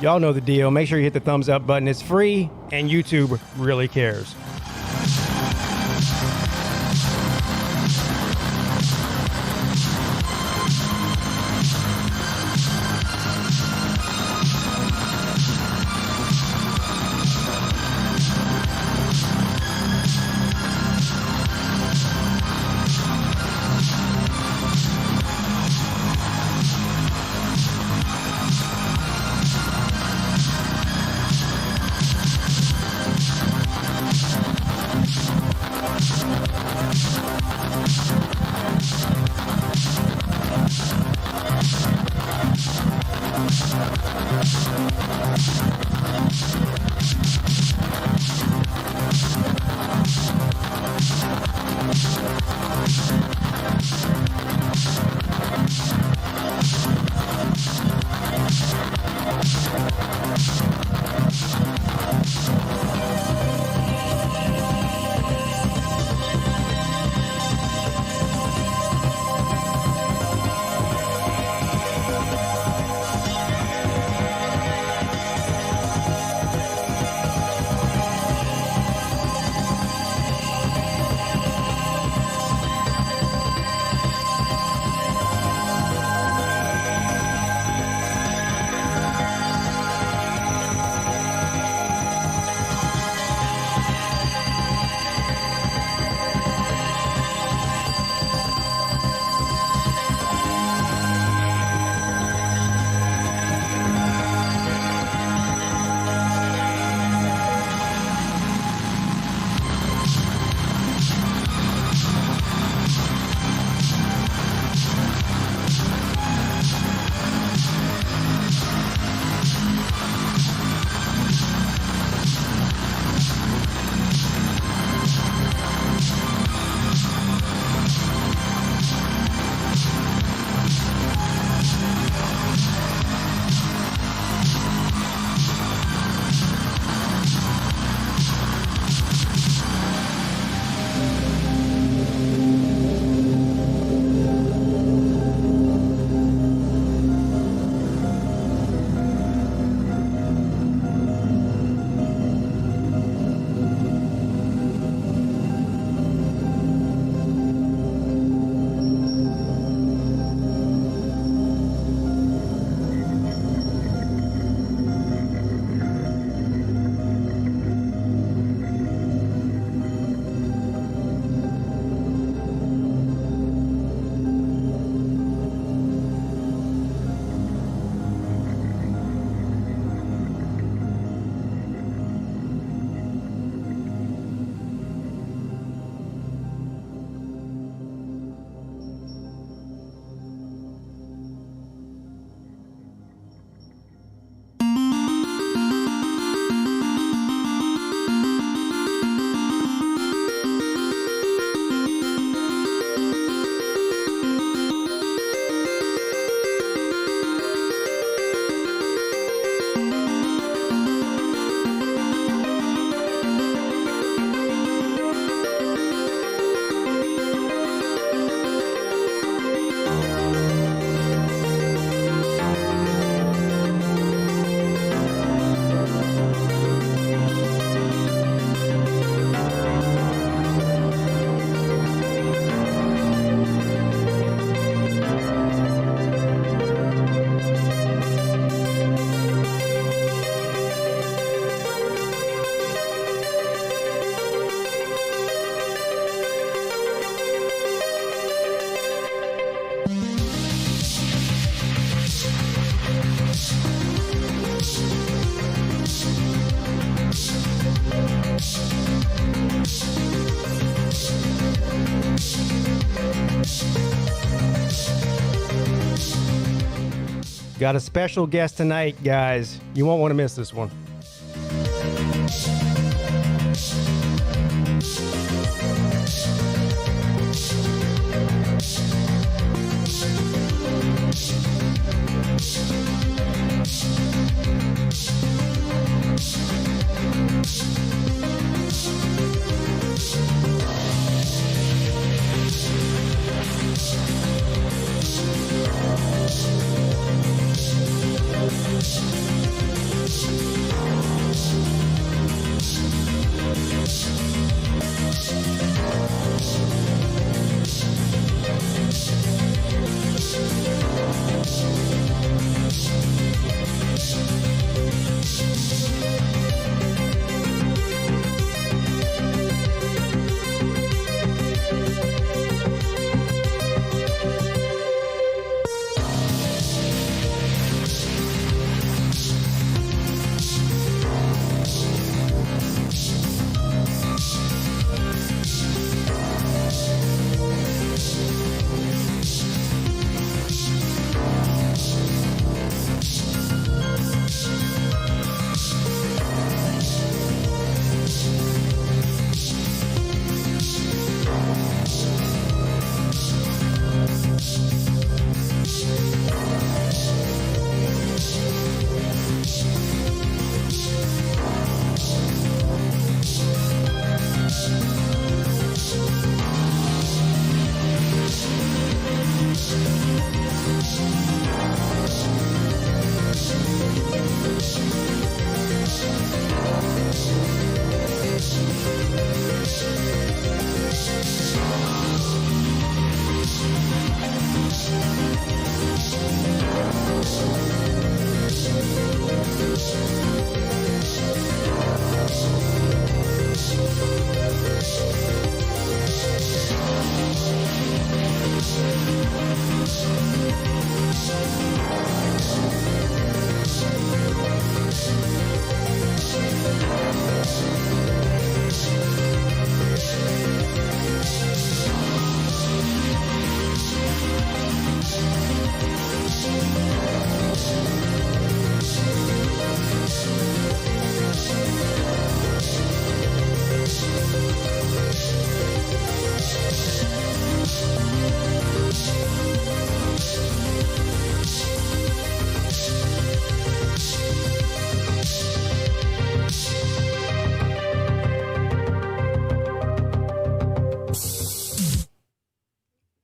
Y'all know the deal. Make sure you hit the thumbs up button. It's free, and YouTube really cares. Got a special guest tonight, guys. You won't want to miss this one.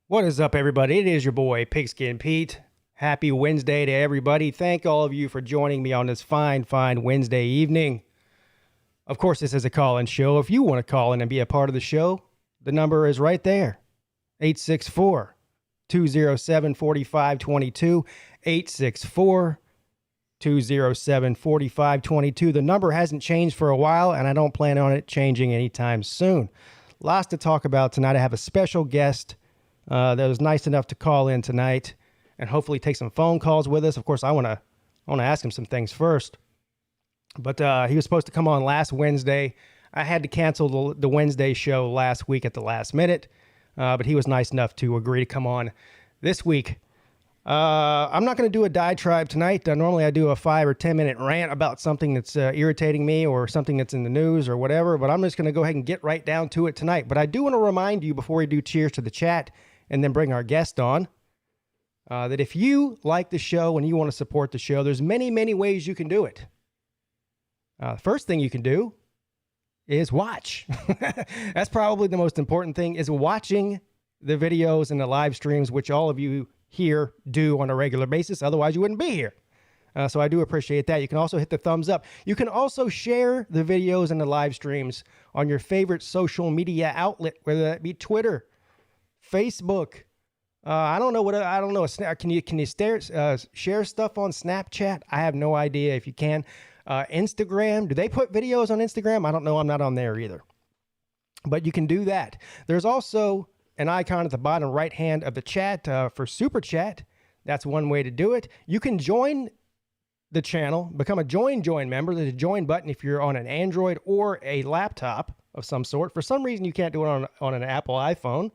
What is up, everybody? It is your boy, Pigskin Pete. Happy Wednesday to everybody. Thank all of you for joining me on this fine Wednesday evening. Of course, this is a call-in show. If you want to call in and be a part of the show, the number is right there, 864-207-4522, 864-207-4522. The number hasn't changed for a while, and I don't plan on it changing anytime soon. Lots to talk about tonight. I have a special guest that was nice enough to call in tonight and hopefully take some phone calls with us. Of course, I want to ask him some things first. But he was supposed to come on last Wednesday. I had to cancel the Wednesday show last week at the last minute, but he was nice enough to agree to come on this week. I'm not going to do a diatribe tonight. Normally I do a 5 or 10 minute rant about something that's irritating me or something that's in the news or whatever, but I'm just going to go ahead and get right down to it tonight. But I do want to remind you before we do cheers to the chat and then bring our guest on, that if you like the show and you want to support the show, there's many ways you can do it. First thing you can do is watch. That's probably the most important thing, is watching the videos and the live streams, which all of you here do on a regular basis. Otherwise, you wouldn't be here. So I do appreciate that. You can also hit the thumbs up. You can also share the videos and the live streams on your favorite social media outlet, whether that be Twitter, Facebook. I don't know. Can you share stuff on Snapchat? I have no idea if you can. Instagram. Do they put videos on Instagram? I don't know. I'm not on there either. But you can do that. There's also an icon at the bottom right hand of the chat for Super Chat. That's one way to do it. You can join the channel, become a join member. There's a join button if you're on an Android or a laptop of some sort. For some reason, you can't do it on an Apple iPhone.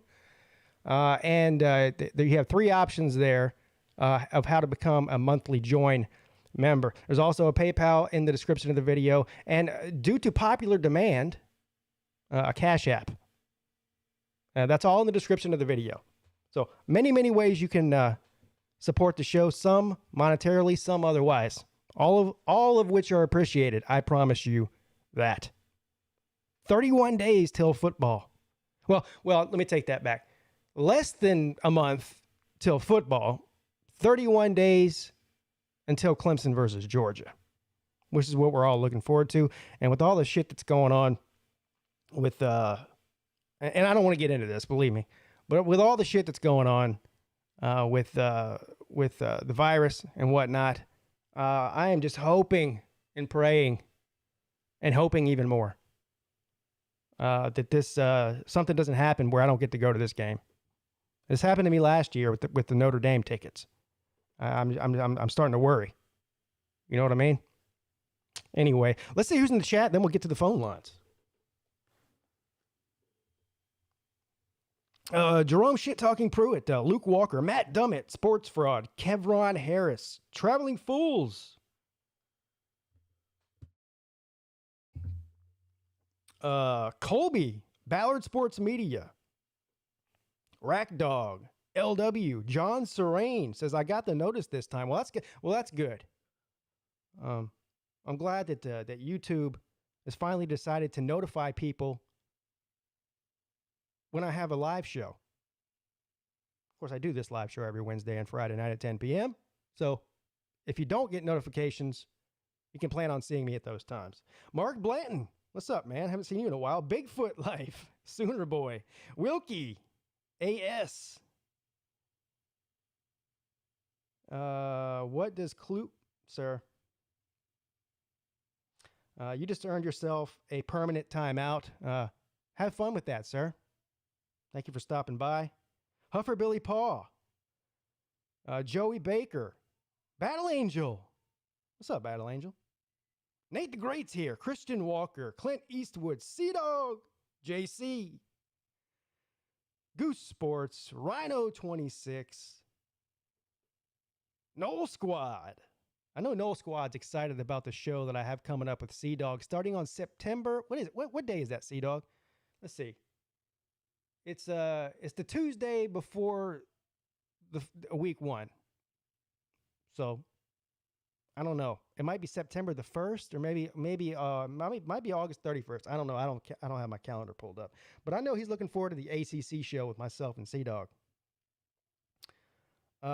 You have 3 options there of how to become a monthly join member. There's also a PayPal in the description of the video. And due to popular demand, a Cash App. That's all in the description of the video. So many ways you can support the show, some monetarily, some otherwise. All of which are appreciated. I promise you that. 31 days till football. Well, let me take that back. Less than a month till football. 31 days until Clemson versus Georgia, which is what we're all looking forward to. And with all the shit that's going on with and I don't want to get into this, believe me, but with all the shit that's going on with the virus and whatnot, I am just hoping and praying and hoping even more that this something doesn't happen where I don't get to go to this game. This happened to me last year with the Notre Dame tickets. I'm starting to worry. You know what I mean? Anyway, let's see who's in the chat, then we'll get to the phone lines. Jerome Shit Talking Pruitt, Luke Walker, Matt Dummett, Sports Fraud, Kevron Harris, Traveling Fools, Colby, Ballard Sports Media, Rack Dog, LW, John Serene says, I got the notice this time. Well, that's good. That's good. I'm glad that YouTube has finally decided to notify people when I have a live show. Of course, I do this live show every Wednesday and Friday night at 10 p.m. So if you don't get notifications, you can plan on seeing me at those times. Mark Blanton, what's up, man? Haven't seen you in a while. Bigfoot Life, Sooner Boy, Wilkie, AS. What does Kloop, sir? You just earned yourself a permanent timeout. Have fun with that, sir. Thank you for stopping by. Huffer Billy Paw. Joey Baker. Battle Angel. What's up, Battle Angel? Nate the Great's here. Christian Walker. Clint Eastwood. Dawg. JC. Goose Sports. Rhino 26. Noel Squad. I know Noel Squad's excited about the show that I have coming up with Dawg starting on September. What is it? What day is that, Dawg? Let's see. It's the Tuesday before the week 1. So I don't know. It might be September the 1st, or maybe might be August 31st. I don't know. I don't have my calendar pulled up, but I know he's looking forward to the ACC show with myself and Dawg.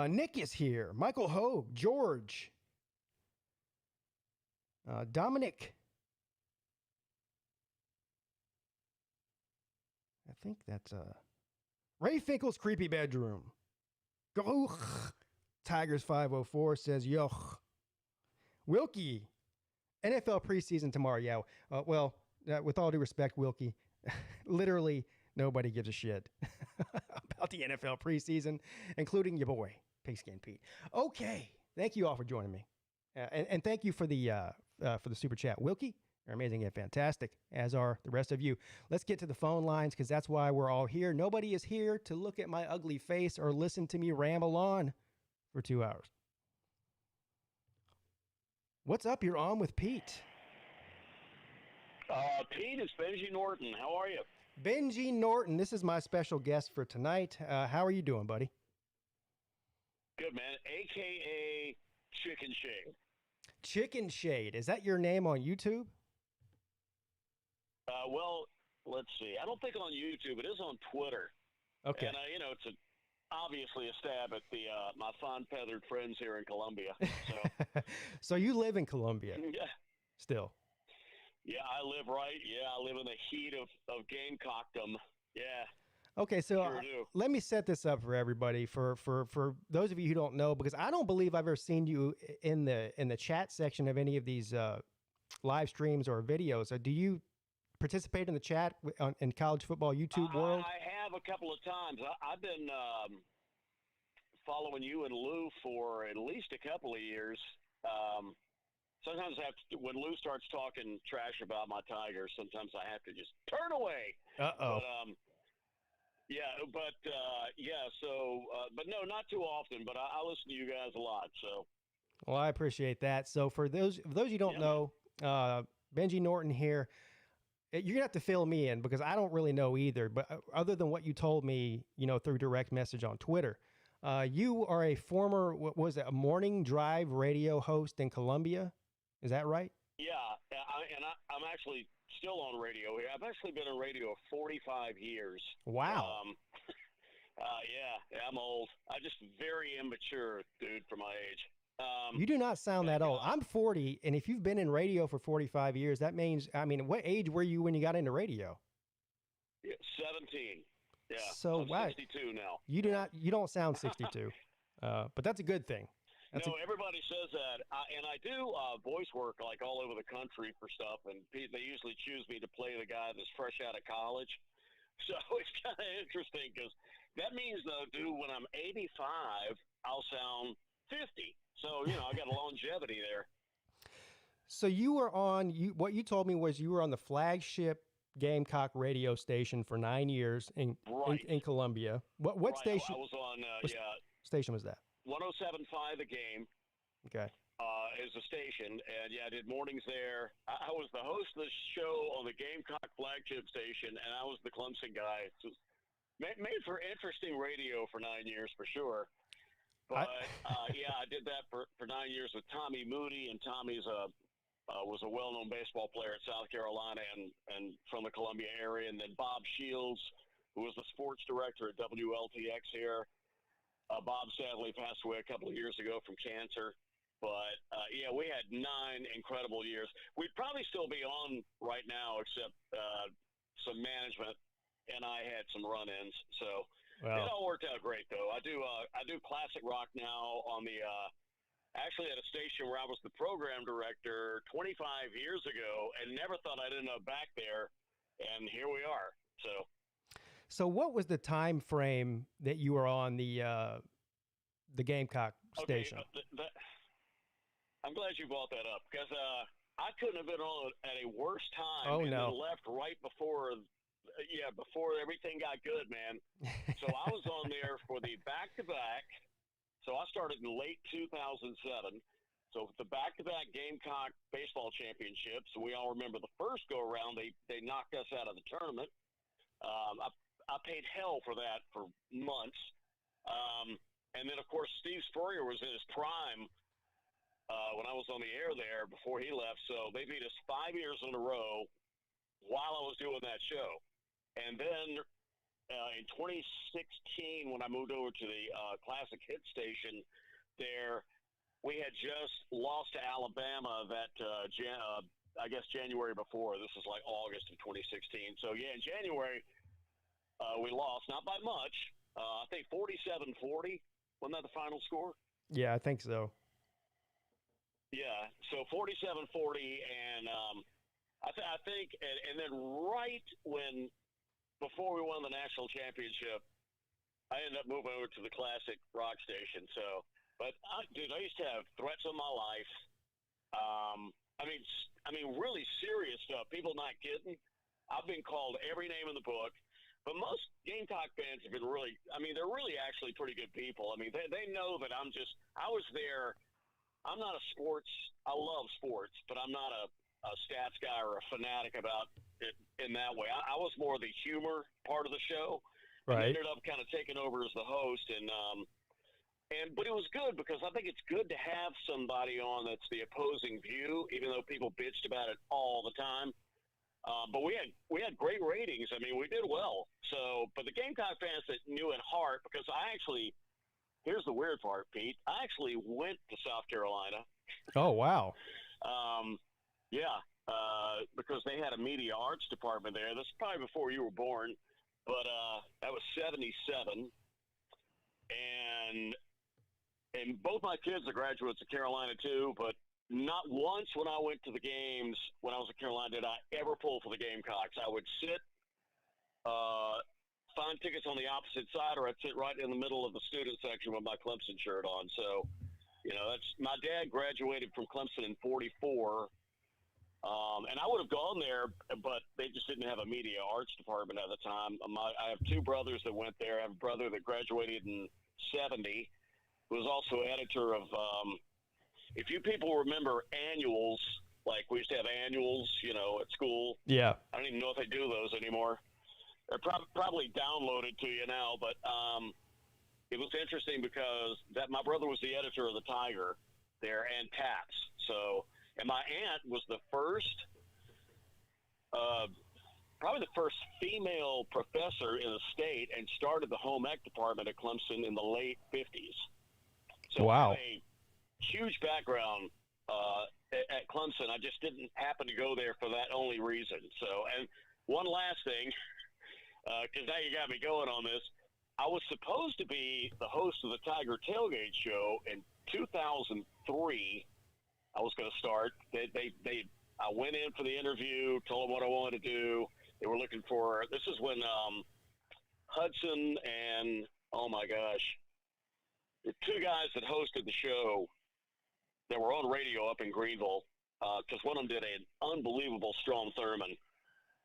Nick is here. Michael Hogue, George, Dominic. I think that's Ray Finkel's creepy bedroom. Go Tigers 504 says yo. Wilkie, NFL preseason tomorrow. Yeah. With all due respect, Wilkie, literally nobody gives a shit about the NFL preseason, including your boy, Pigskin Pete. Okay. Thank you all for joining me. And thank you for the super chat. Wilkie, you're amazing and fantastic, as are the rest of you. Let's get to the phone lines because that's why we're all here. Nobody is here to look at my ugly face or listen to me ramble on for 2 hours. What's up? You're on with Pete. Pete, it's Benji Norton. How are you? Benji Norton. This is my special guest for tonight. How are you doing, buddy? Good, man. AKA Chicken Shade. Chicken Shade. Is that your name on YouTube? Well, let's see. I don't think on YouTube. It is on Twitter. Okay. And, it's obviously a stab at my fond-feathered friends here in Columbia. So, so you live in Columbia? Yeah. Still? Yeah, I live I live in the heat of Gamecockdom. Yeah. Okay, so sure let me set this up for everybody, for those of you who don't know, because I don't believe I've ever seen you in the chat section of any of these live streams or videos. Do you participate in the chat in college football YouTube world? I have a couple of times. I've been following you and Lou for at least a couple of years. Sometimes I have to, when Lou starts talking trash about my Tigers, sometimes I have to just turn away. Uh-oh. But but no, not too often, but I listen to you guys a lot. So. Well, I appreciate that. So for those you don't know, Benji Norton here, you're going to have to fill me in because I don't really know either. But other than what you told me, through direct message on Twitter, you are a former, a morning drive radio host in Columbia. Is that right? Yeah. I'm actually still on radio here. I've actually been on radio 45 years. Wow. Yeah, I'm old. I'm just very immature, dude, for my age. You do not sound that old. I'm 40, and if you've been in radio for 45 years, that means, what age were you when you got into radio? Yeah, 17. Yeah. So I'm 62 now. You don't sound 62, but that's a good thing. Everybody says that, and I do voice work like all over the country for stuff, and they usually choose me to play the guy that's fresh out of college. So it's kind of interesting because that means, though, dude, when I'm 85, I'll sound 50. So, I got a longevity there. So you were what you told me was you were on the flagship Gamecock radio station for 9 years in Columbia. What station? I was on, station was that? 107.5 The Game. Okay. Is a station, and I did mornings there. I was the host of the show on the Gamecock flagship station, and I was the Clemson guy. So made for interesting radio for 9 years for sure. But I did that for 9 years with Tommy Moody, and Tommy's was a well-known baseball player at South Carolina and from the Columbia area, and then Bob Shields, who was the sports director at WLTX here. Bob sadly passed away a couple of years ago from cancer. But, we had 9 incredible years. We'd probably still be on right now, except some management and I had some run-ins. So it all worked out great, though. I do classic rock now on the actually at a station where I was the program director 25 years ago and never thought I'd end up back there. And here we are. So what was the time frame that you were on the Gamecock station? I'm glad you brought that up because I couldn't have been on at a worse time. Oh, no. Then left right before everything got good, man. So I was on there for the back-to-back. So I started in late 2007. So the back-to-back Gamecock baseball championships. We all remember the first go-around. They knocked us out of the tournament. I paid hell for that for months. And then, of course, Steve Spurrier was in his prime when I was on the air there before he left. So they beat us 5 years in a row while I was doing that show. And then in 2016 when I moved over to the Classic Hit Station there, we had just lost to Alabama that I guess January before. This is like August of 2016. So, yeah, in January, we lost, not by much. I think 47-40. Wasn't that the final score? Yeah, I think so. Yeah, so 47-40, and I think, and then right before we won the national championship, I ended up moving over to the Classic Rock Station. So, but dude, I used to have threats on my life. I mean, really serious stuff. People not kidding. I've been called every name in the book. But most Gamecock fans have been really, I mean, they're really actually pretty good people. I mean, they know that I was there. I'm not a sports, I love sports, but I'm not a stats guy or a fanatic about it in that way. I was more the humor part of the show. Right. And ended up kind of taking over as the host. But it was good because I think it's good to have somebody on that's the opposing view, even though people bitched about it all the time. But we had great ratings. I mean, we did well. So, but the Gamecock fans that knew at heart, because here's the weird part, Pete. I actually went to South Carolina. Oh, wow. Because they had a media arts department there. This is probably before you were born, but that was 77. And both my kids are graduates of Carolina too, but not once when I went to the games when I was at Carolina did I ever pull for the Gamecocks. I would sit, find tickets on the opposite side, or I'd sit right in the middle of the student section with my Clemson shirt on. So, that's my dad graduated from Clemson in '44, and I would have gone there, but they just didn't have a media arts department at the time. I have two brothers that went there. I have a brother that graduated in '70, who was also editor of. If you people remember annuals, like we used to have annuals, at school. Yeah. I don't even know if they do those anymore. They're probably downloaded to you now, but it was interesting because my brother was the editor of the Tiger there and Taps. So, and my aunt was the first, probably the first female professor in the state, and started the home ec department at Clemson in the late 50s. So wow. I have a huge background at Clemson. I just didn't happen to go there for that only reason. So, and one last thing, because now you got me going on this. I was supposed to be the host of the Tiger Tailgate Show in 2003. I was going to start. I went in for the interview, told them what I wanted to do. They were looking for. This is when Hudson and oh my gosh, the two guys that hosted the show that were on radio up in Greenville, because one of them did an unbelievable Strom Thurmond,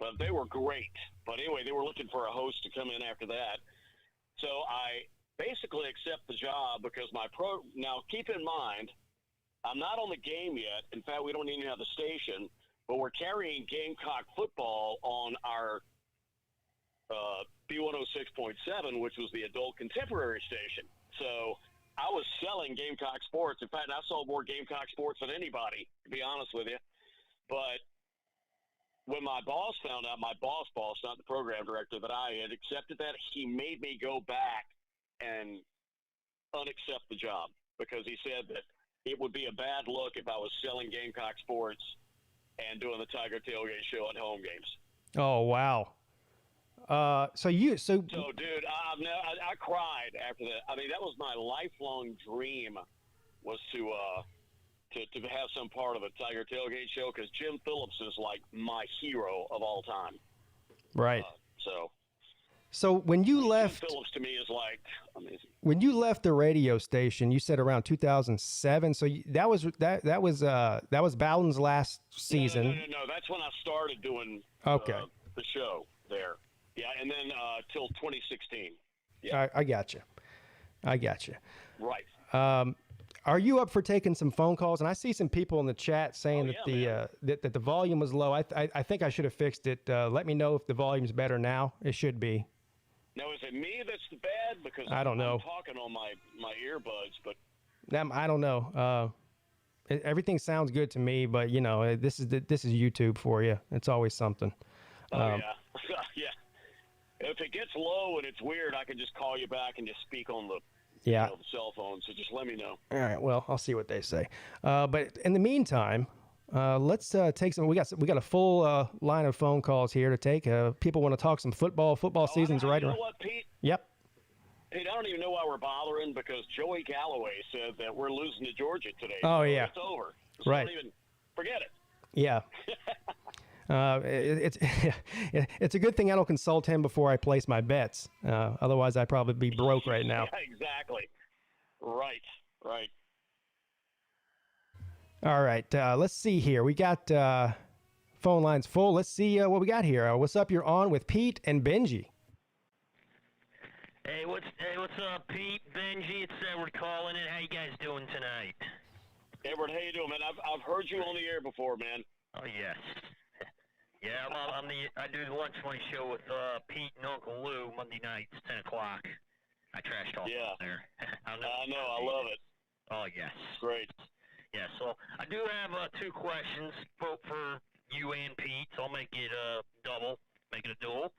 but they were great. But anyway, they were looking for a host to come in after that. So I basically accept the job because now keep in mind, I'm not on the game yet. In fact, we don't even have the station, but we're carrying Gamecock football on our B106.7, which was the adult contemporary station. So I was selling Gamecock sports. In fact, I sold more Gamecock sports than anybody, to be honest with you. But when my boss found out, my boss, not the program director, that I had accepted that, he made me go back and unaccept the job because he said that it would be a bad look if I was selling Gamecock sports and doing the Tiger Tailgate Show at home games. Oh, wow. So dude, I cried after that. I mean, that was my lifelong dream, was to have some part of a Tiger Tailgate Show, because Jim Phillips is like my hero of all time. Right. So when you left, Jim Phillips to me is like amazing. When you left the radio station, you said around 2007. So that was Bowden's last season. No. That's when I started doing the show there. Yeah, and then till 2016. Yeah, I got you. Right. Are you up for taking some phone calls? And I see some people in the chat saying that the volume was low. I think I should have fixed it. Let me know if the volume's better now. It should be. Now, is it me that's bad? Because I don't know. I'm talking on my earbuds, but I don't know. Everything sounds good to me, but this is YouTube for you. It's always something. Yeah. if it gets low and it's weird, I can just call you back and just speak on the Yeah. the cell phone. So just let me know. All right. Well, I'll see what they say. But in the meantime, let's take some. We got a full line of phone calls here to take. People want to talk some football. Football season's right You around. know what, Pete? Yep. Pete, I don't even know why we're bothering because Joey Galloway said that we're losing to Georgia today. Oh, so yeah. It's over. So Right. don't even forget it. Yeah. It's a good thing I don't consult him before I place my bets. Otherwise, I'd probably be broke right now. Yeah, exactly. Right. All right. Let's see here. We got phone lines full. Let's see what we got here. What's up? You're on with Pete and Benji. Hey, what's up, Pete, Benji? It's Edward calling in. How you guys doing tonight? Edward, how you doing, man? I've heard you on the air before, man. Oh yes. Yeah, I do the lunch money show with Pete and Uncle Lou Monday nights, 10 o'clock. I trash talk there. I know. I love it. Oh yes. Great. Yeah. So I do have 2 questions for you and Pete. So I'll make it double, make it a duel.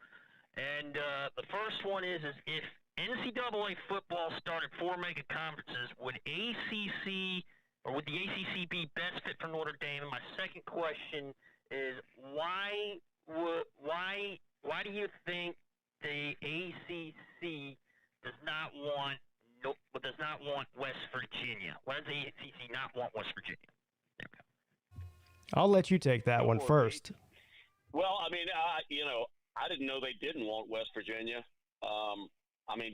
And the first one is if NCAA football started 4 mega conferences, would the ACC be best fit for Notre Dame? And my second question is why do you think the ACC does not want West Virginia? Why does the ACC not want West Virginia? I'll let you take that one first. Well, I mean, I didn't know they didn't want West Virginia.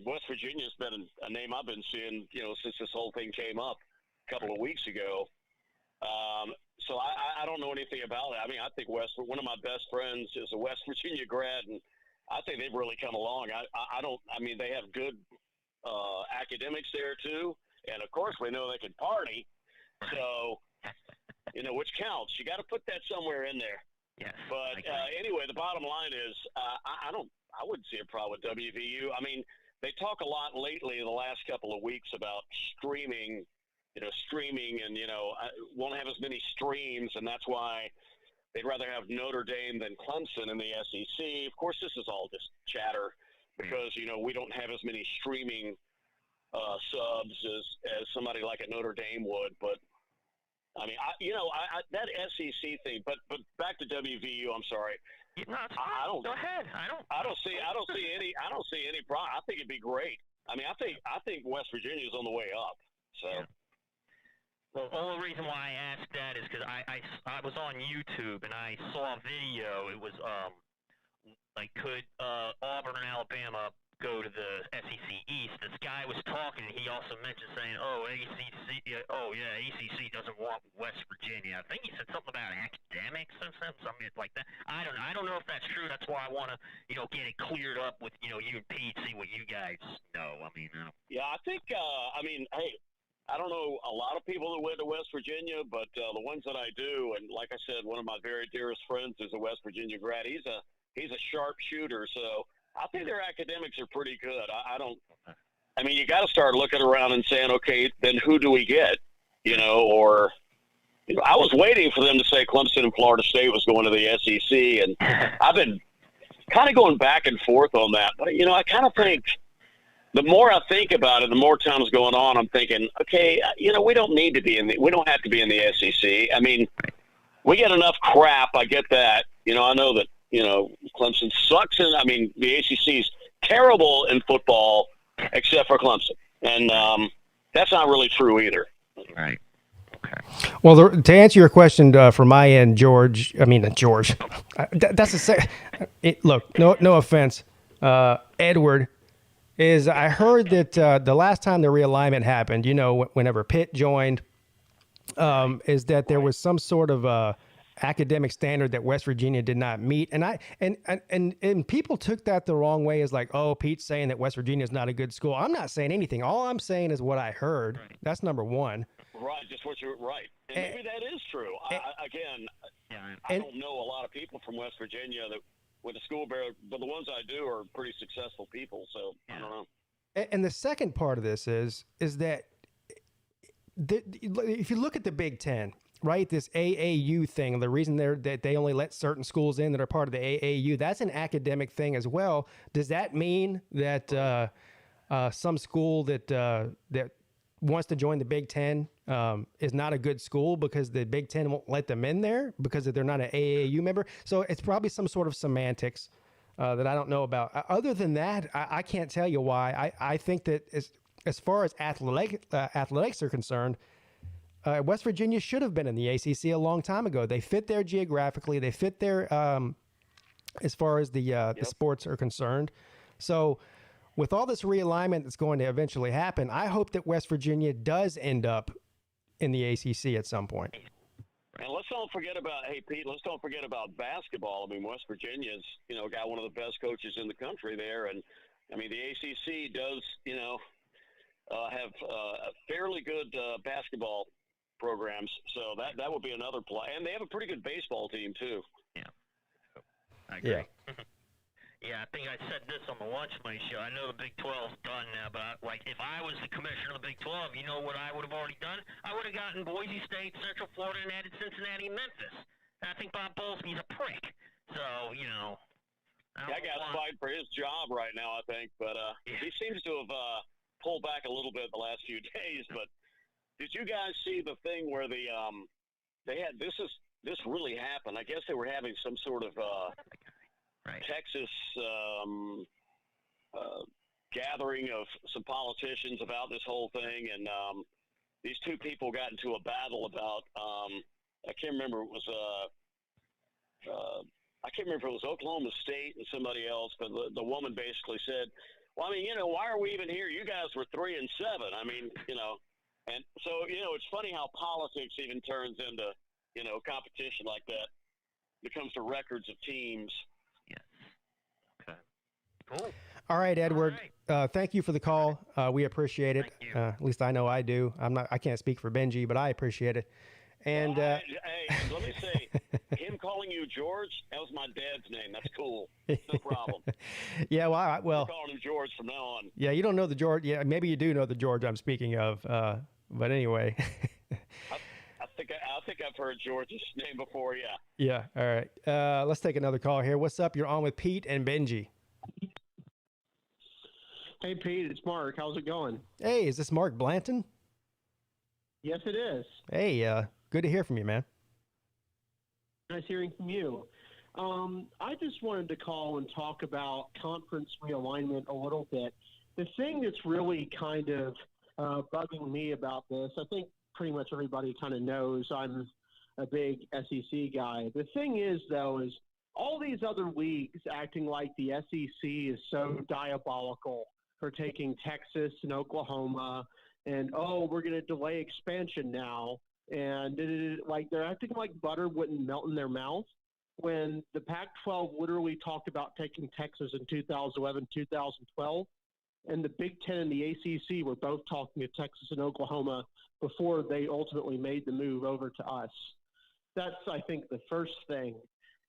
West Virginia's been a name I've been seeing, since this whole thing came up a couple of weeks ago. So I don't know anything about it. I mean, I think one of my best friends is a West Virginia grad, and I think they've really come along. They have good academics there too, and of course we know they can party. So, which counts. You got to put that somewhere in there. Yes. But anyway, the bottom line is, I wouldn't see a problem with WVU. I mean, they talk a lot lately in the last couple of weeks about streaming, and won't have as many streams, and that's why they'd rather have Notre Dame than Clemson in the SEC. Of course, this is all just chatter because we don't have as many streaming subs as somebody like a Notre Dame would, but. I mean, that SEC thing, but back to WVU. I'm sorry. No, go ahead. I don't see any problem. I think it'd be great. I mean, I think West Virginia is on the way up. So. Yeah. Well, the only reason why I asked that is because I was on YouTube and I saw a video. It was could Auburn and Alabama go to the SEC East? This guy was talking. He also mentioned saying, ACC doesn't want West Virginia. I think he said something about academics or something like that. I don't know if that's true. That's why I want to get it cleared up with you and Pete, see what you guys know. I mean, yeah, I think hey, I don't know a lot of people that went to West Virginia, but the ones that I do, and like I said, one of my very dearest friends is a West Virginia grad. He's a sharp shooter, so. I think their academics are pretty good. You got to start looking around and saying, okay, then who do we get? I was waiting for them to say Clemson and Florida State was going to the SEC, and I've been kind of going back and forth on that. But, I kind of think the more I think about it, the more time's going on, I'm thinking, okay, we don't have to be in the SEC. I mean, we get enough crap. I get that. I know that. Clemson sucks, and the ACC's terrible in football, except for Clemson, and that's not really true either. Right. Okay. Well, to answer your question from my end, George. That's a say. Look, no offense, Edward. I heard that the last time the realignment happened, whenever Pitt joined, is that there was some sort of academic standard that West Virginia did not meet, and people took that the wrong way as like, oh, Pete's saying that West Virginia is not a good school. I'm not saying anything. All I'm saying is what I heard. Right. That's number one. Right, just what you're right, and maybe that is true. I don't know a lot of people from West Virginia that went to school there, but the ones I do are pretty successful people. So I don't know. And the second part of this is that if you look at the Big Ten. right? This AAU thing. The reason that they only let certain schools in that are part of the AAU, that's an academic thing as well. Does that mean that some school that wants to join the Big Ten is not a good school because the Big Ten won't let them in there because they're not an AAU member? So it's probably some sort of semantics that I don't know about. Other than that, I can't tell you why. I think that as far as athletics are concerned, West Virginia should have been in the ACC a long time ago. They fit there geographically. They fit there as far as the sports are concerned. So with all this realignment that's going to eventually happen, I hope that West Virginia does end up in the ACC at some point. And let's don't forget about, hey, Pete, let's don't forget about basketball. I mean, West Virginia's, got one of the best coaches in the country there. And, I mean, the ACC does, have fairly good basketball programs. So that would be another play. And they have a pretty good baseball team, too. Yeah. I agree. Yeah. Yeah, I think I said this on the Lunch Money show. I know the Big 12's done now, but if I was the commissioner of the Big 12, you know what I would have already done? I would have gotten Boise State, Central Florida, and added Cincinnati and Memphis. And I think Bob Bowlesby's a prick. So, that guy's fighting for his job right now, I think. But he seems to have pulled back a little bit the last few days. But did you guys see the thing where they had this really happened? I guess they were having some sort of Texas gathering of some politicians about this whole thing, and these two people got into a battle about I can't remember if it was Oklahoma State and somebody else, but the woman basically said, well, I mean, why are we even here? You guys were 3-7. I mean, and so it's funny how politics even turns into competition like that. When it comes to records of teams. Okay. Cool. All right, Edward. All right. Thank you for the call. We appreciate it. At least I know I do. I can't speak for Benji, but I appreciate it. And hey, let me say, him calling you George, that was my dad's name. That's cool. No problem. Yeah, well, I'm calling him George from now on. Yeah, you don't know the George. Yeah, maybe you do know the George I'm speaking of. But anyway. I think I've heard George's name before, yeah. Yeah, all right. Let's take another call here. What's up? You're on with Pete and Benji. Hey, Pete, it's Mark. How's it going? Hey, is this Mark Blanton? Yes, it is. Hey, good to hear from you, man. Nice hearing from you. I just wanted to call and talk about conference realignment a little bit. The thing that's really kind of bugging me about this, I think pretty much everybody kind of knows I'm a big SEC guy. The thing is, though, is all these other leagues acting like the SEC is so diabolical for taking Texas and Oklahoma and, we're going to delay expansion now. And like they're acting like butter wouldn't melt in their mouth when the Pac-12 literally talked about taking Texas in 2011, 2012. And the Big Ten and the ACC were both talking to Texas and Oklahoma before they ultimately made the move over to us. That's, I think, the first thing.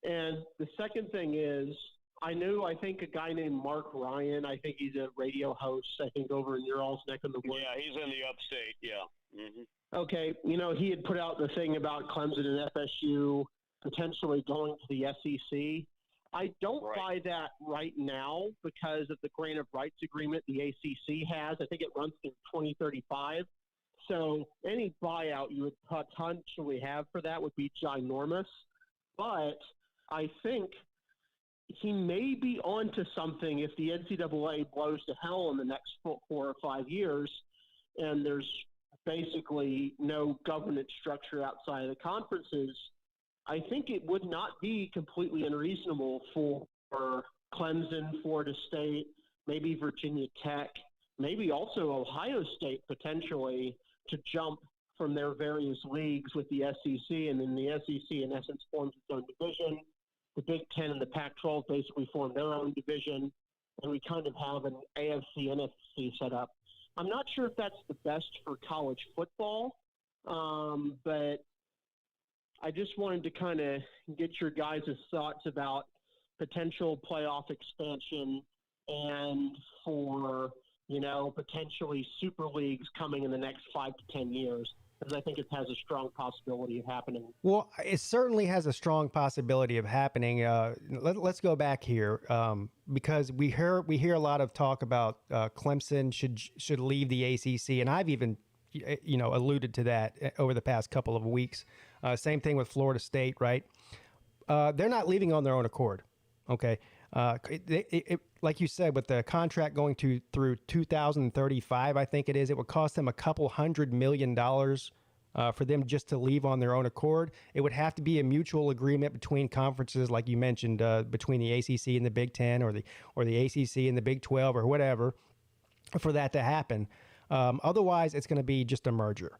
And the second thing is, I think a guy named Mark Ryan, I think he's a radio host, I think over in your all's neck of the woods. Yeah, he's in the upstate, yeah. Mm-hmm. Okay, he had put out the thing about Clemson and FSU potentially going to the SEC. I don't buy that right now because of the grant of rights agreement the ACC has. I think it runs through 2035. So any buyout you would potentially have for that would be ginormous. But I think he may be onto something if the NCAA blows to hell in the next 4 or 5 years and there's basically no governance structure outside of the conferences. I think it would not be completely unreasonable for Clemson, Florida State, maybe Virginia Tech, maybe also Ohio State potentially to jump from their various leagues with the SEC, and then the SEC in essence forms its own division. The Big Ten and the Pac-12 basically form their own division, and we kind of have an AFC, NFC set up. I'm not sure if that's the best for college football, but I just wanted to kind of get your guys' thoughts about potential playoff expansion and for, potentially super leagues coming in the next 5 to 10 years. because I think it has a strong possibility of happening. Well, it certainly has a strong possibility of happening. Let's go back here because we hear a lot of talk about Clemson should leave the ACC, and I've even alluded to that over the past couple of weeks. Same thing with Florida State, right? They're not leaving on their own accord. Okay. Like you said, with the contract going through 2035, I think it is, it would cost them a couple $100 million for them just to leave on their own accord. It would have to be a mutual agreement between conferences, like you mentioned, between the ACC and the Big Ten, or the ACC and the Big 12, or whatever, for that to happen. Otherwise, it's going to be just a merger.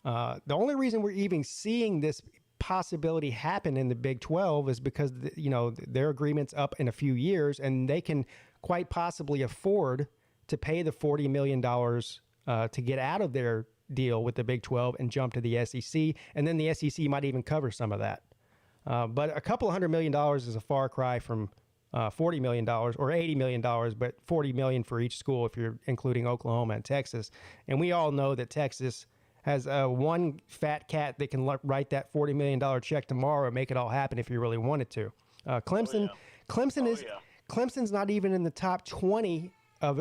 The only reason we're even seeing this possibility happen in the Big 12 is because their agreement's up in a few years, and they can quite possibly afford to pay the $40 million to get out of their deal with the Big 12 and jump to the SEC, and then the SEC might even cover some of that. But a couple $100 million is a far cry from $40 million or $80 million, but $40 million for each school if you're including Oklahoma and Texas. And we all know that Texas has one fat cat that can write that $40 million check tomorrow and make it all happen if you really wanted to. Clemson's not even in the top 20 of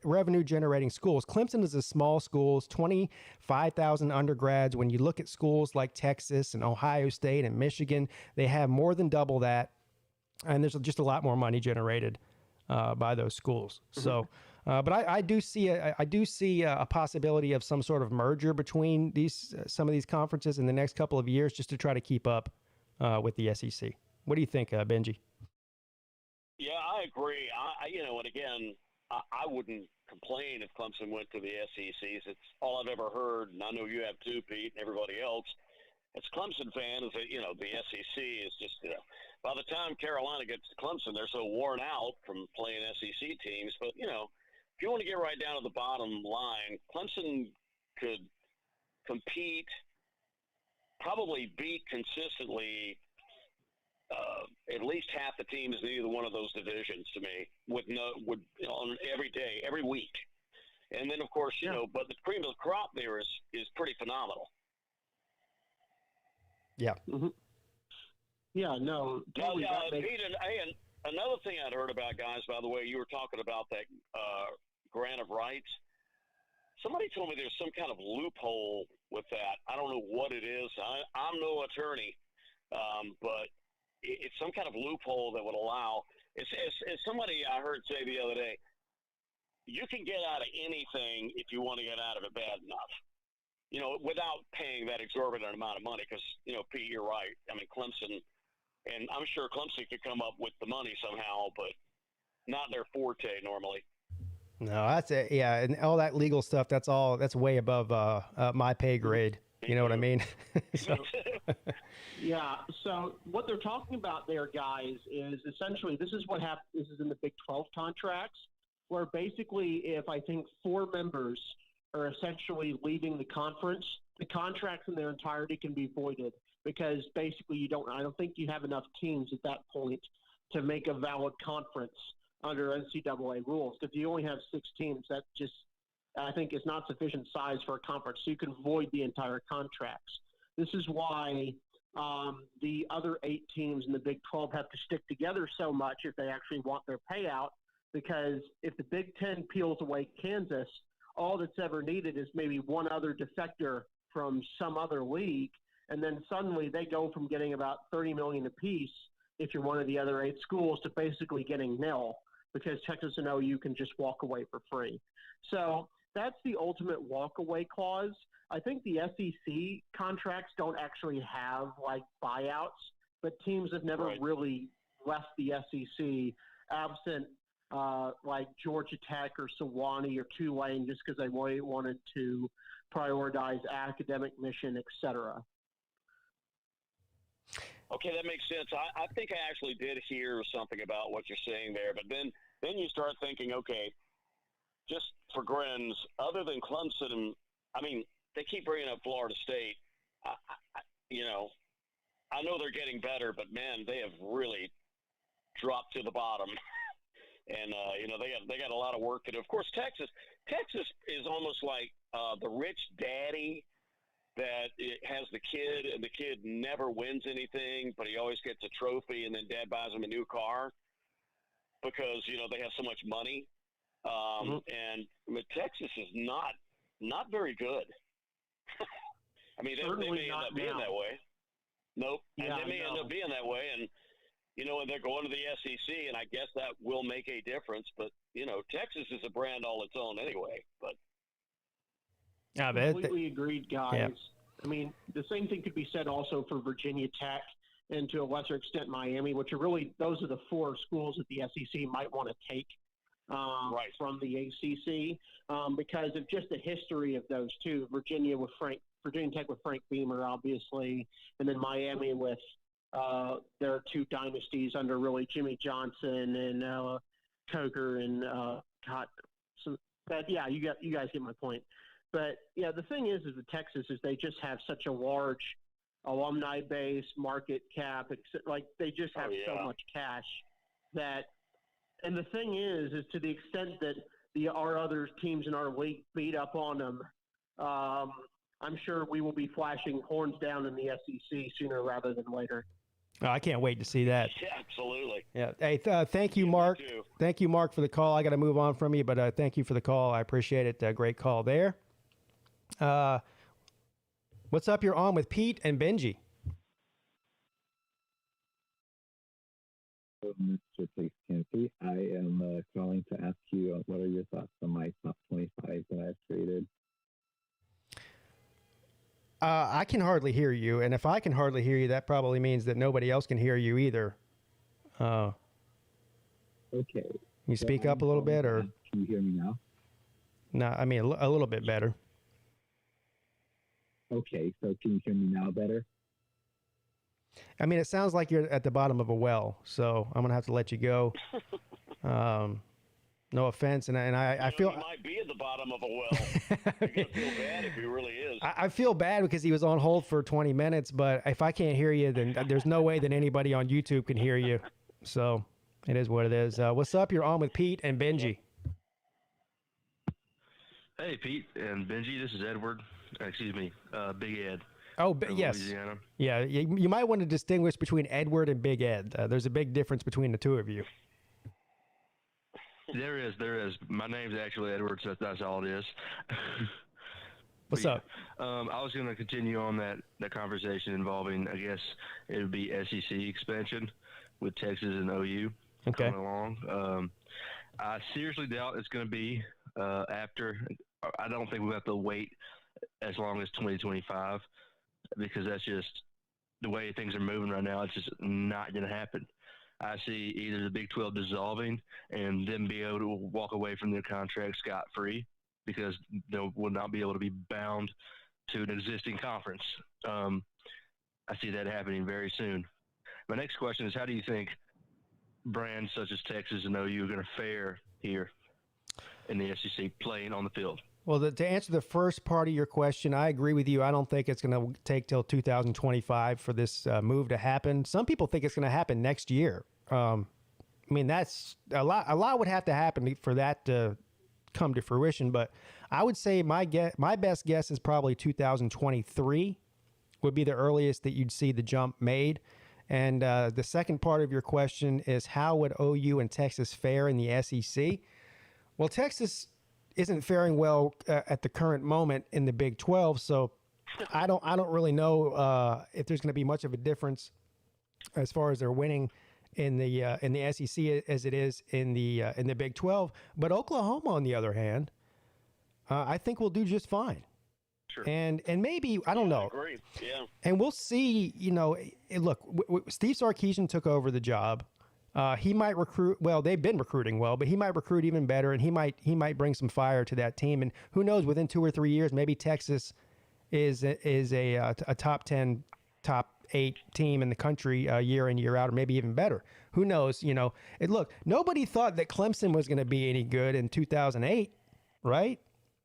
revenue generating schools. Clemson is a small school, 25,000 undergrads. When you look at schools like Texas and Ohio State and Michigan, they have more than double that. And there's just a lot more money generated by those schools. Mm-hmm. So, but I do see a possibility of some sort of merger between some of these conferences in the next couple of years, just to try to keep up with the SEC. What do you think, Benji? Yeah, I agree. And again, I wouldn't complain if Clemson went to the SECs. It's all I've ever heard, and I know you have too, Pete, and everybody else. As a Clemson fan, is that the SEC is just by the time Carolina gets to Clemson, they're so worn out from playing SEC teams. But if you want to get right down to the bottom line, Clemson could compete, probably beat consistently at least half the teams in either one of those divisions to me, on every day, every week. And then, of course, but the cream of the crop there is pretty phenomenal. Yeah. Mm-hmm. Yeah, no. Totally. Pete, and another thing I'd heard about, guys, by the way, you were talking about that grant of rights. Somebody told me there's some kind of loophole with that. I don't know what it is. I'm no attorney, but it's some kind of loophole that would allow. It's somebody I heard say the other day, you can get out of anything if you want to get out of it bad enough. Without paying that exorbitant amount of money, because, Pete, you're right. I mean, Clemson, and I'm sure Clemson could come up with the money somehow, but not their forte normally. No, that's it. Yeah, and all that legal stuff, that's way above my pay grade. You know what I mean? Yeah, so what they're talking about there, guys, is essentially this is what happens. This is in the Big 12 contracts, where basically if I think 4 members are essentially leaving the conference, the contracts in their entirety can be voided, because basically I don't think you have enough teams at that point to make a valid conference under NCAA rules. If you only have 6 teams, that just, I think, is not sufficient size for a conference. So you can void the entire contracts. This is why the other 8 teams in the Big 12 have to stick together so much if they actually want their payout, because if the Big 10 peels away Kansas, all that's ever needed is maybe one other defector from some other league, and then suddenly they go from getting about $30 million apiece if you're one of the other 8 schools to basically getting nil, because Texas and OU can just walk away for free. So that's the ultimate walk-away clause. I think the SEC contracts don't actually have, buyouts, but teams have never really left the SEC absent Georgia Tech or Sewanee or Tulane, just because they wanted to prioritize academic mission, etc. Okay, that makes sense. I think I actually did hear something about what you're saying there, but then you start thinking, okay, just for grins, other than Clemson, I mean, they keep bringing up Florida State. I know they're getting better, but man, they have really dropped to the bottom. And they got a lot of work to do. Of course, Texas is almost like the rich daddy that it has the kid, and the kid never wins anything, but he always gets a trophy, and then dad buys him a new car because, you know, they have so much money. And Texas is not very good. I mean, they may end up being that way. Nope. And they may end up being that way. And, you know, and they're going to the SEC, and I guess that will make a difference. But, you know, Texas is a brand all its own anyway. But completely agreed, guys. Yeah. I mean, the same thing could be said also for Virginia Tech and to a lesser extent Miami, which are really those are the four schools that the SEC might want to take from the ACC because of just the history of those two. Virginia Tech with Frank Beamer, obviously, and then Miami with their two dynasties under really Jimmy Johnson and Coker and you guys get my point. But yeah, the thing is with Texas is they just have such a large alumni base, market cap, like they just have so much cash that. And the thing is to the extent that our other teams in our league beat up on them, I'm sure we will be flashing horns down in the SEC sooner rather than later. Oh, I can't wait to see that. yeah, absolutely. Yeah. Hey, thank you, Mark. Thank you, Mark, for the call. I got to move on from you, but thank you for the call. I appreciate it. Great call there. What's up? You're on with Pete and Benji. Mr. PigskinPeete, I am calling to ask you what are your thoughts on my top 25 that I've created. I can hardly hear you, and if I can hardly hear you, that probably means that nobody else can hear you either. Okay. Can you speak up a little bit, or can you hear me now? No, I mean a little bit better. Okay, so can you hear me now better? I mean, it sounds like you're at the bottom of a well, so I'm gonna have to let you go. No offense, and I feel he might be at the bottom of a well. You're gonna feel bad if he really is. I feel bad because he was on hold for 20 minutes, but if I can't hear you, then there's no way that anybody on YouTube can hear you. So it is what it is. What's up? You're on with Pete and Benji. Hey, Pete and Benji. This is Edward. Excuse me, Big Ed. Oh, yes. Louisiana. Yeah, you might want to distinguish between Edward and Big Ed. There's a big difference between the two of you. There is. My name's actually Edward, so that's all it is. What's up? I was going to continue on that conversation involving, I guess, it would be SEC expansion with Texas and OU coming along. I seriously doubt it's going to be after. I don't think we'll have to wait as long as 2025 because that's just the way things are moving right now. It's just not going to happen. I see either the Big 12 dissolving and them be able to walk away from their contract scot-free because they will not be able to be bound to an existing conference. I see that happening very soon. My next question is, how do you think brands such as Texas and OU are going to fare here in the SEC playing on the field? Well, to answer the first part of your question, I agree with you. I don't think it's going to take till 2025 for this move to happen. Some people think it's going to happen next year. I mean, that's a lot. A lot would have to happen for that to come to fruition. But I would say my best guess is probably 2023 would be the earliest that you'd see the jump made. And the second part of your question is, how would OU and Texas fare in the SEC? Well, Texas isn't faring well at the current moment in the Big 12, so I don't really know if there's going to be much of a difference as far as their winning in the SEC as it is in the Big 12. But Oklahoma, on the other hand, I think will do just fine. Sure. And maybe, I don't know. I agree. Yeah. And we'll see. You know, look, Steve Sarkisian took over the job. He might recruit well. They've been recruiting well, but he might recruit even better, and he might bring some fire to that team. And who knows? Within 2 or 3 years, maybe Texas is a top 10, top 8 team in the country year in, year out, or maybe even better. Who knows? You know, look, nobody thought that Clemson was going to be any good in 2008, right?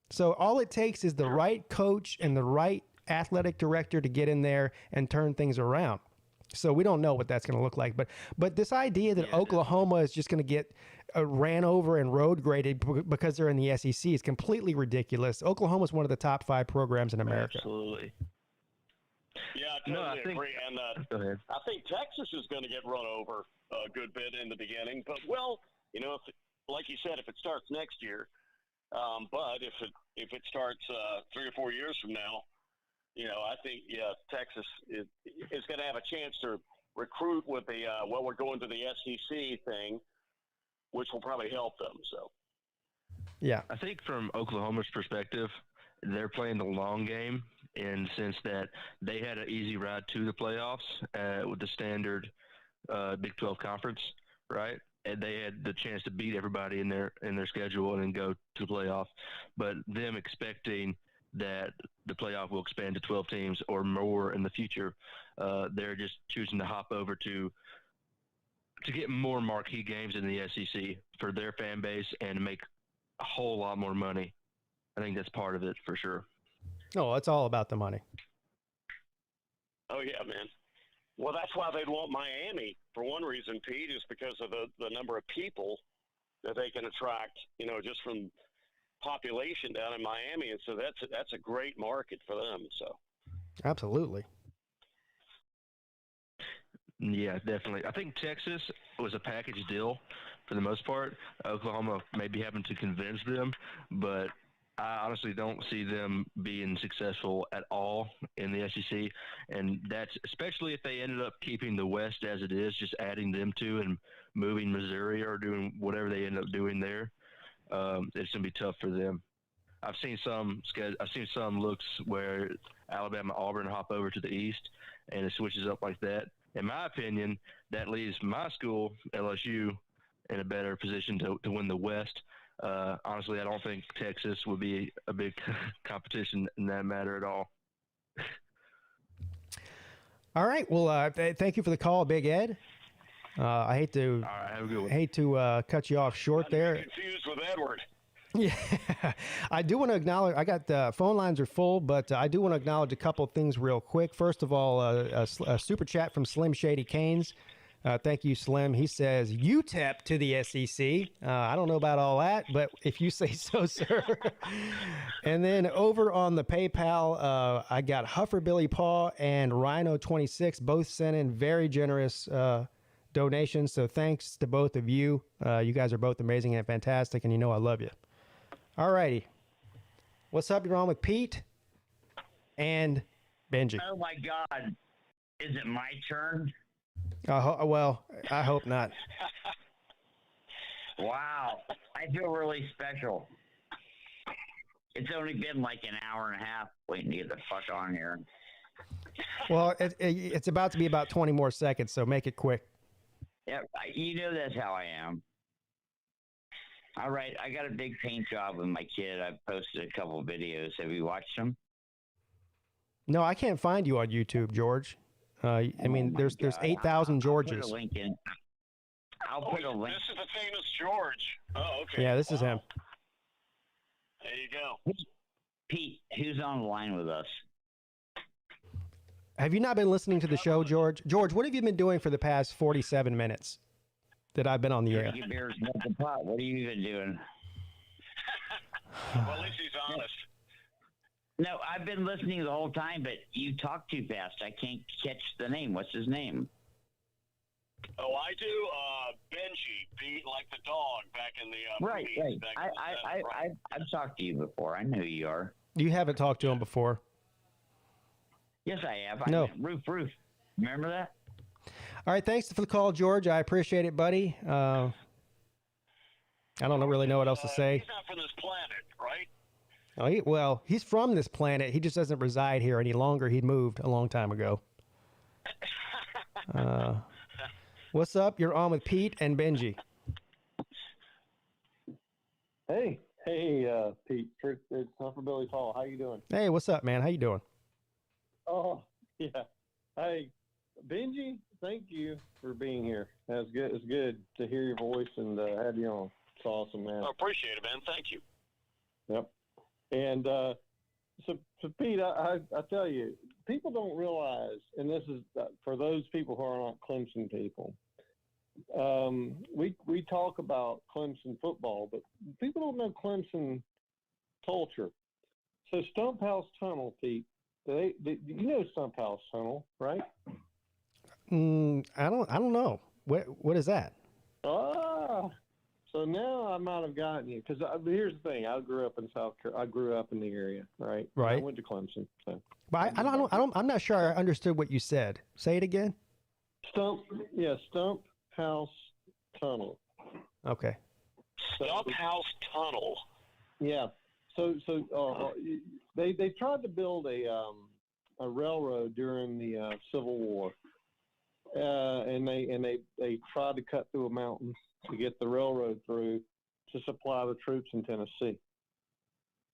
So all it takes is the right coach and the right athletic director to get in there and turn things around. So we don't know what that's going to look like. But this idea that Oklahoma is just going to get ran over and road graded because they're in the SEC is completely ridiculous. Oklahoma is one of the top 5 programs in America. Absolutely. Yeah, I totally agree. And go ahead. I think Texas is going to get run over a good bit in the beginning. But, well, like you said, if it starts next year, but if it starts 3 or 4 years from now, I think, Texas is going to have a chance to recruit with the we're going to the SEC thing, which will probably help them. So, yeah, I think from Oklahoma's perspective, they're playing the long game in the sense that they had an easy ride to the playoffs with the standard Big 12 conference, right? And they had the chance to beat everybody in their schedule and then go to the playoff. But them expecting that the playoff will expand to 12 teams or more in the future, they're just choosing to hop over to get more marquee games in the SEC for their fan base and make a whole lot more money. I think that's part of it for sure. No, it's all about the money. Oh, yeah, man. Well, that's why they'd want Miami, for one reason, Pete, is because of the number of people that they can attract, just from population down in Miami. And so that's a great market for them. So, absolutely. Yeah, definitely. I think Texas was a package deal for the most part. Oklahoma may be having to convince them, but I honestly don't see them being successful at all in the SEC, and that's especially if they ended up keeping the West as it is, just adding them to and moving Missouri or doing whatever they end up doing there. It's gonna be tough for them. I've seen some looks where Alabama, Auburn hop over to the East, and it switches up like that. In my opinion, that leaves my school, LSU, in a better position to win the West. Honestly, I don't think Texas would be a big competition in that matter at all. All right. Well, thank you for the call, Big Ed. I hate to all right, have a good one. Cut you off short there. Confused with Edward. Yeah, I do want to acknowledge. I got the phone lines are full, but I do want to acknowledge a couple of things real quick. First of all, a super chat from Slim Shady Canes. Thank you, Slim. He says, UTEP to the SEC. I don't know about all that, but if you say so, sir. And then over on the PayPal, I got Huffer Billy Paw and Rhino26, both sent in very generous donations. So thanks to both of you. You guys are both amazing and fantastic, and I love you. All righty. What's up? You're on with Pete and Benji. Oh, my God. Is it my turn? Well, I hope not. Wow. I feel really special. It's only been like an hour and a half waiting to get the fuck on here. Well, it's about to be about 20 more seconds, so make it quick. Yeah, that's how I am. All right, I got a big paint job with my kid. I've posted a couple of videos. Have you watched them? No, I can't find you on YouTube, George. There's 8,000 Georges. I'll put a link in. I'll put a link. This is the famous George. Oh, okay. Yeah, this is him. There you go. Pete, who's on the line with us? Have you not been listening to the show, George? George, what have you been doing for the past 47 minutes that I've been on the air? Drinking beers and the pot. What have you been doing? Well, at least he's honest. No, I've been listening the whole time, but you talk too fast. I can't catch the name. What's his name? Oh, I do. Benji, like the dog back in the right. I've talked to you before. I know who you are. You haven't talked to him before. Yes, I have. No. Roof. Remember that? All right. Thanks for the call, George. I appreciate it, buddy. I don't really know what else to say. He's not from this planet, right? Oh, he's from this planet. He just doesn't reside here any longer. He moved a long time ago. What's up? You're on with Pete and Benji. Hey, Pete. It's Huffer Billy Paul. How you doing? Hey, what's up, man? How you doing? Oh, yeah. Hey, Benji, thank you for being here. That's good. It's good to hear your voice and have you on. It's awesome, man. I appreciate it, man. Thank you. Yep. And so Pete, I tell you, people don't realize, and this is for those people who are not Clemson people. We talk about Clemson football, but people don't know Clemson culture. So Stump House Tunnel, Pete, you know Stump House Tunnel, right? I don't know. What is that? So now I might have gotten you because here's the thing: I grew up in South Carolina. I grew up in the area, right? Right. I went to Clemson. So. But I'm not sure I understood what you said. Say it again. Stump House Tunnel. Okay. Stump House Tunnel. Yeah. So they tried to build a railroad during the Civil War, and they tried to cut through a mountain to get the railroad through to supply the troops in Tennessee.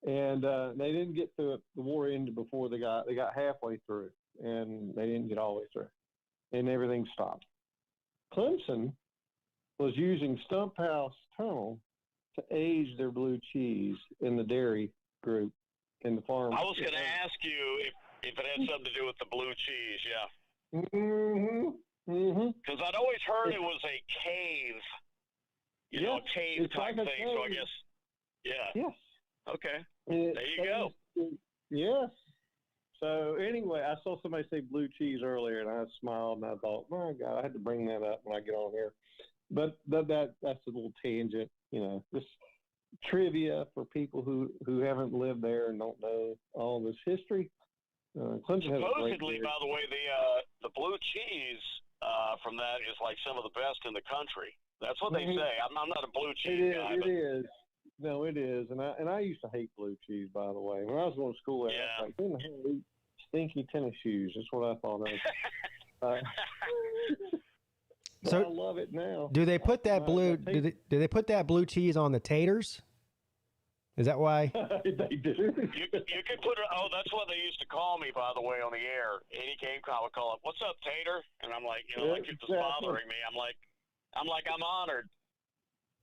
And they didn't get through it. The war ended before they got halfway through, and they didn't get all the way through, and everything stopped. Clemson was using Stump House Tunnel to age their blue cheese in the dairy group in the farm. I was going to ask you if it had something to do with the blue cheese, yeah. Because I'd always heard it was a cave, cave type thing. Cave. So I guess, yeah. Yes. Okay. There you go. Yes. So anyway, I saw somebody say blue cheese earlier, and I smiled, and I thought, my God, I had to bring that up when I get on here. But that's a little tangent, just trivia for people who haven't lived there and don't know all this history. Clemson supposedly, by the way, the blue cheese from that is like some of the best in the country. That's what they say. I'm not a blue cheese guy. It is. No, it is. And I used to hate blue cheese, by the way. When I was going to school, I was like, who the hell eat stinky tennis shoes? That's what I thought of. So I love it now. Do they put that blue? Do they put that blue cheese on the taters? Is that why? They do. You could put it. Oh, that's what they used to call me, by the way, on the air. Any Gamecock would call it, "What's up, tater?" And I'm like, like it's bothering me. I'm like, I'm honored.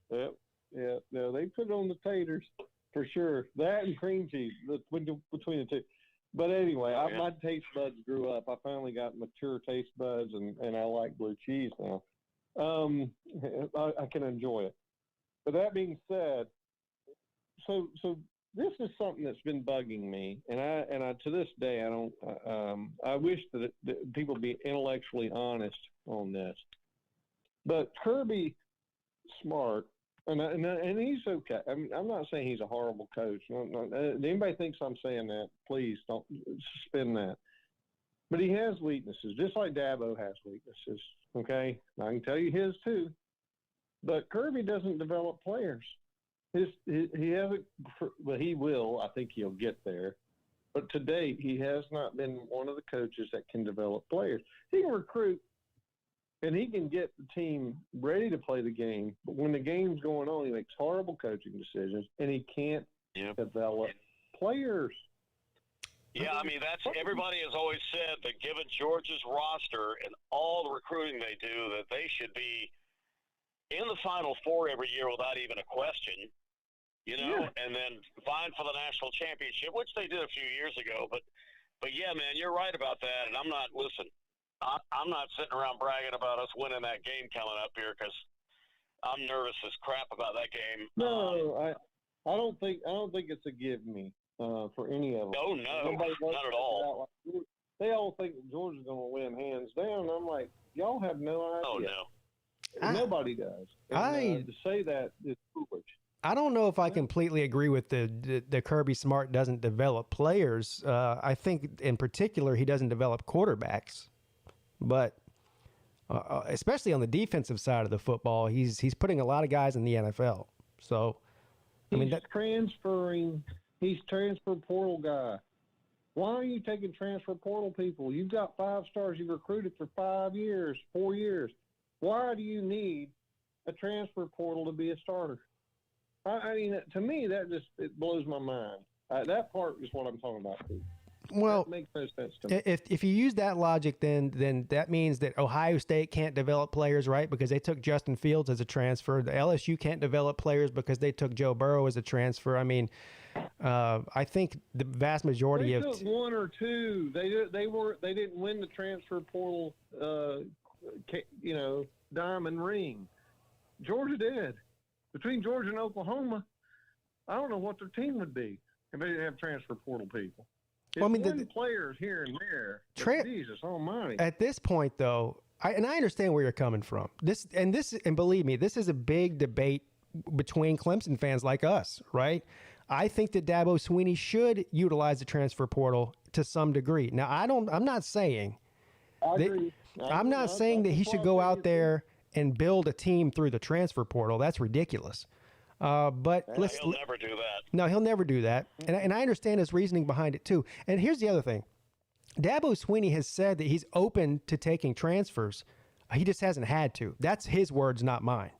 Yep. Yeah. No, they put it on the taters for sure. That and cream cheese between the two. But anyway, my taste buds grew up. I finally got mature taste buds, and I like blue cheese now. I can enjoy it. But that being said, so this is something that's been bugging me, and I to this day I don't. I wish that people be intellectually honest on this. But Kirby Smart, and he's okay. I mean, I'm not saying he's a horrible coach. Anybody thinks I'm saying that, please don't spin that. But he has weaknesses, just like Dabo has weaknesses. Okay, I can tell you his too. But Kirby doesn't develop players. He hasn't. Well, he will. I think he'll get there. But to date, he has not been one of the coaches that can develop players. He can recruit, and he can get the team ready to play the game. But when the game's going on, he makes horrible coaching decisions, and he can't develop players. Yeah, I mean, everybody has always said that given Georgia's roster and all the recruiting they do, that they should be in the Final Four every year without even a question, and then vying for the national championship, which they did a few years ago. But yeah, man, you're right about that. And I'm not sitting around bragging about us winning that game coming up here because I'm nervous as crap about that game. No, I don't think it's a give me. For any of them. Oh, no, not at all. They all think Georgia's going to win hands down. And I'm like, y'all have no idea. Oh, no. Nobody does. And, to say that is foolish. I don't know if I completely agree with the Kirby Smart doesn't develop players. I think in particular he doesn't develop quarterbacks. But especially on the defensive side of the football, he's putting a lot of guys in the NFL. So, he's transferring. He's transfer portal guy. Why are you taking transfer portal people? You've got 5 stars you've recruited for 4 years. Why do you need a transfer portal to be a starter? I mean, to me, it blows my mind. That part is what I'm talking about, too. Well, that makes no sense to me. If you use that logic, then that means that Ohio State can't develop players, right? Because they took Justin Fields as a transfer. The LSU can't develop players because they took Joe Burrow as a transfer. I mean, I think the vast majority they took 1 or 2. They didn't win the transfer portal, diamond ring. Georgia did. Between Georgia and Oklahoma, I don't know what their team would be if they didn't have transfer portal people. It's one players here and there. Jesus almighty. At this point, though, I understand where you're coming from. And believe me, this is a big debate between Clemson fans like us, right? I think that Dabo Swinney should utilize the transfer portal to some degree. Now, I'm not saying that he should go out there and build a team through the transfer portal. That's ridiculous. But he'll never do that. No, he'll never do that. And I understand his reasoning behind it too. And here's the other thing. Dabo Swinney has said that he's open to taking transfers. He just hasn't had to. That's his words, not mine.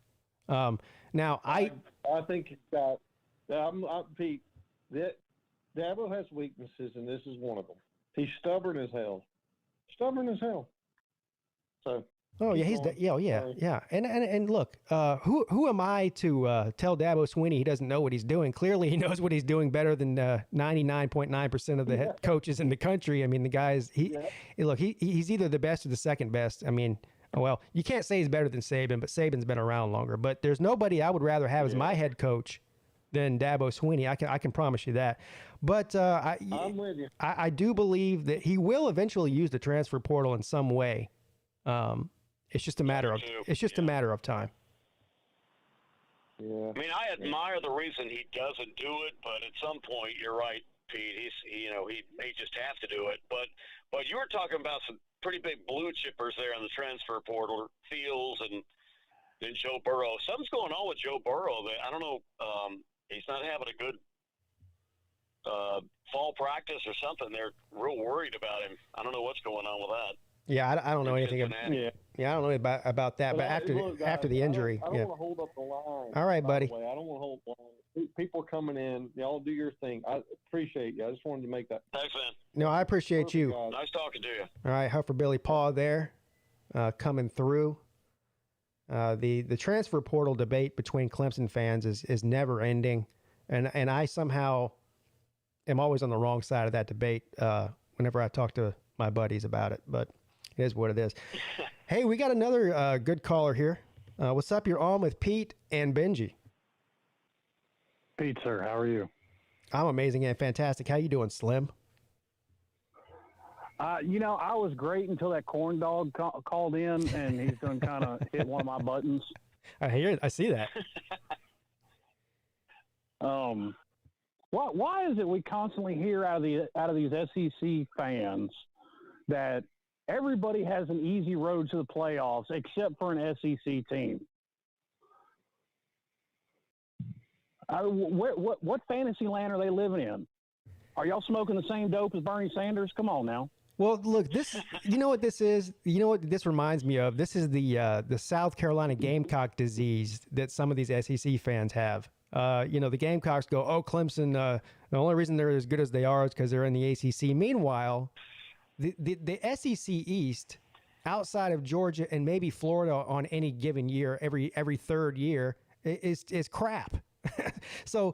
Now, I think Pete, Dabo has weaknesses, and this is one of them. He's stubborn as hell. So. Oh yeah, And look, who am I to tell Dabo Swinney he doesn't know what he's doing? Clearly, he knows what he's doing better than 99.9% of the head coaches in the country. I mean, the guy's he's either the best or the second best. I mean, well, you can't say he's better than Saban, but Saban's been around longer. But there's nobody I would rather have as my head coach than Dabo Swinney. I can promise you that. But I'm with you. I do believe that he will eventually use the transfer portal in some way. It's just a matter of time. Yeah. I mean, I admire the reason he doesn't do it, but at some point, you're right, Pete. He may just have to do it. But you were talking about some pretty big blue chippers there in the transfer portal, Fields and then Joe Burrow. Something's going on with Joe Burrow. I don't know. He's not having a good fall practice or something. They're real worried about him. I don't know what's going on with that. Yeah, I don't know anything about. Yeah, I don't know about that. But after the injury, I don't want to hold up the line. All right, buddy. I don't want to hold up the line. People are coming in. Y'all do your thing. I appreciate you. I just wanted to make that. Thanks, man. No, I appreciate you. Guys. Nice talking to you. All right, Huffer Billy Paul there, coming through. The transfer portal debate between Clemson fans is never ending, and I somehow am always on the wrong side of that debate whenever I talk to my buddies about it, but it is what it is. Hey, we got another good caller here. What's up? You're on with Pete and Benji. Pete, sir, how are you? I'm amazing and fantastic. How you doing, Slim? I was great until that corn dog called in, and he's done kind of hit one of my buttons. I see that. Why is it we constantly hear out of these SEC fans that everybody has an easy road to the playoffs except for an SEC team? What fantasy land are they living in? Are y'all smoking the same dope as Bernie Sanders? Come on now. Well, look, you know what this is? You know what this reminds me of? This is the South Carolina Gamecock disease that some of these SEC fans have. The Gamecocks go, oh, Clemson, the only reason they're as good as they are is because they're in the ACC. Meanwhile, the SEC East, outside of Georgia and maybe Florida on any given year, every third year, is crap. So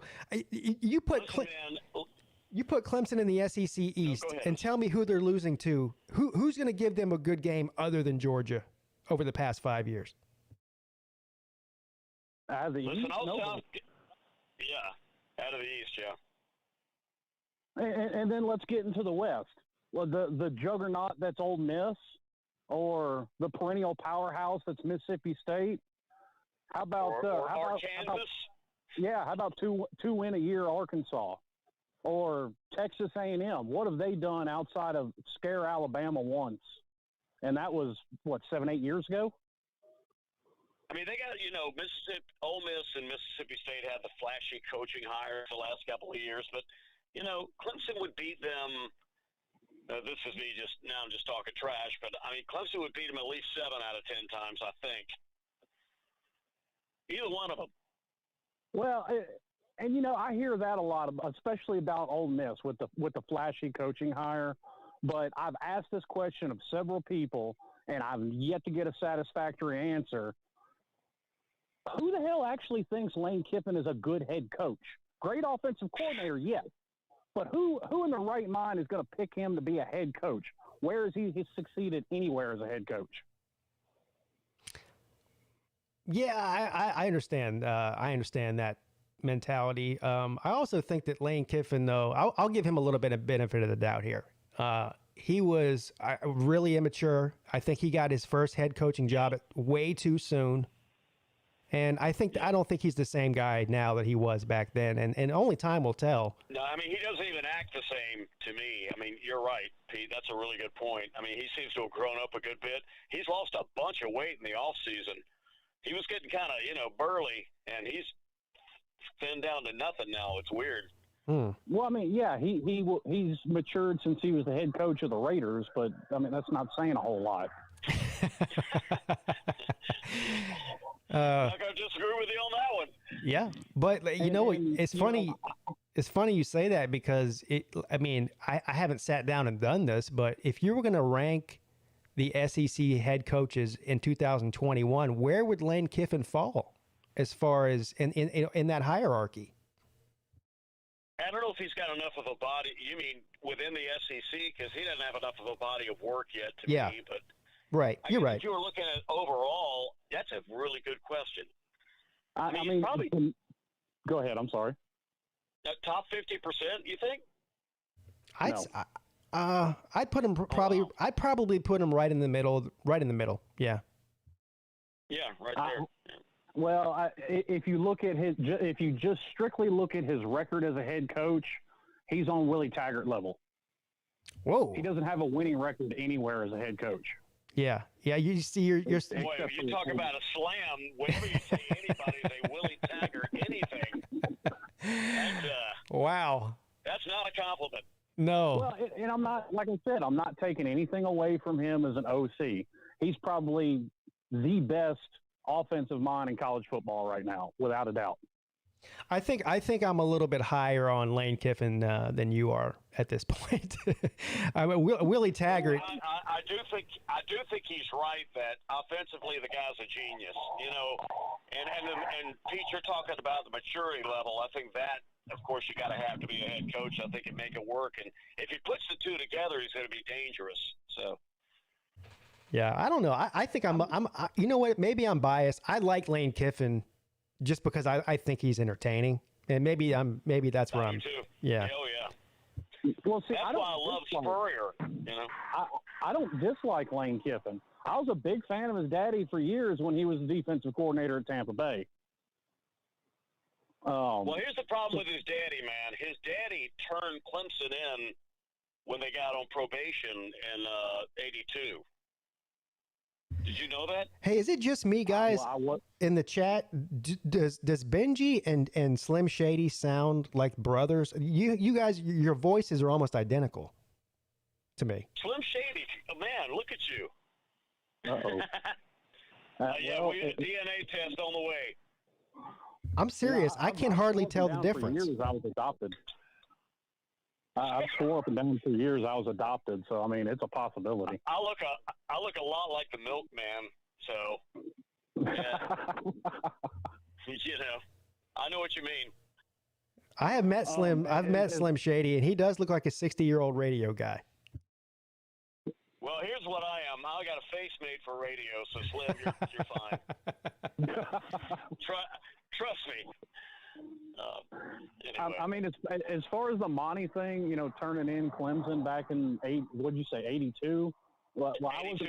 you put Clemson in the SEC East and tell me who they're losing to. Who's going to give them a good game other than Georgia over the past 5 years? Out of the East? Out of the East, yeah. And then let's get into the West. Well, the juggernaut that's Ole Miss, or the perennial powerhouse that's Mississippi State. How about Kansas? How about two win a year Arkansas, or Texas A&M? What have they done outside of scare Alabama once? And that was 7-8 years ago. I mean, they got Ole Miss and Mississippi State had the flashy coaching hires the last couple of years, but Clemson would beat them. This is me I'm just talking trash, but I mean, Clemson would beat them at least 7 out of 10 times, I think. Either one of them. Well, and I hear that a lot, especially about Ole Miss with the flashy coaching hire. But I've asked this question of several people, and I've yet to get a satisfactory answer. Who the hell actually thinks Lane Kiffin is a good head coach? Great offensive coordinator, yes. But who in the right mind is going to pick him to be a head coach? Where has he succeeded anywhere as a head coach? Yeah, I understand. I understand that mentality. I also think that Lane Kiffin, though, I'll give him a little bit of benefit of the doubt here. He was really immature. I think he got his first head coaching job way too soon. And I don't think he's the same guy now that he was back then. And only time will tell. No, I mean, he doesn't even act the same to me. I mean, you're right, Pete. That's a really good point. I mean, he seems to have grown up a good bit. He's lost a bunch of weight in the off season. He was getting kind of, burly, and he's thinned down to nothing now. It's weird. Well, I mean, yeah, he's matured since he was the head coach of the Raiders, but, I mean, that's not saying a whole lot. I'm not going to disagree with you on that one. Yeah, but it's funny. It's funny you say that because I haven't sat down and done this, but if you were going to rank the SEC head coaches in 2021, where would Lane Kiffin fall as far as in that hierarchy? I don't know if he's got enough of a body. You mean within the SEC? Because he doesn't have enough of a body of work yet to me. But right, you're right. If you were looking at overall, that's a really good question. I mean probably. Go ahead. I'm sorry. Top 50%, you think? I'd put him probably. I'd probably put him right in the middle. Right in the middle. Yeah. Yeah, right there. Well, if you just strictly look at his record as a head coach, he's on Willie Taggart level. Whoa. He doesn't have a winning record anywhere as a head coach. Yeah. You see, you're. Boy, if you talk about a slam, whenever you say anybody's a Willie Taggart anything, that's, wow. That's not a compliment. No. Well, and I'm not, like I said, I'm not taking anything away from him as an OC. He's probably the best offensive mind in college football right now, without a doubt. I think I'm a little bit higher on Lane Kiffin than you are at this point. I mean, Willie Taggart. I do think he's right that offensively the guy's a genius. And Pete, you're talking about the maturity level. I think that, of course, you got to have to be a head coach. I think it make it work. And if he puts the two together, he's going to be dangerous. So. Yeah, I don't know. I think I'm you know what? Maybe I'm biased. I like Lane Kiffin just because I think he's entertaining, and maybe that's where I'm. Too. Yeah. Oh yeah. Well, see, that's why I love Spurrier. I don't dislike Lane Kiffin. I was a big fan of his daddy for years when he was the defensive coordinator at Tampa Bay. Well, here's the problem with his daddy, man. His daddy turned Clemson in when they got on probation in '82. Did you know that? Hey, is it just me, guys, in the chat? Does Benji and Slim Shady sound like brothers? You guys, your voices are almost identical to me. Slim Shady, man, look at you. Uh-oh. Yeah, we had a DNA test on the way. I'm serious. I can hardly tell the difference. For years I was adopted. I swore up and down for years I was adopted, so I mean it's a possibility. I look a lot like the milkman, so yeah. I know what you mean. I have met Slim. I've met Slim Shady, and he does look like a 60-year-old radio guy. Well, here's what I am. I got a face made for radio, so Slim, you're fine. Trust me. Anyway. I mean, as far as the Monty thing, turning in Clemson back in what'd you say, 82? Well, 82,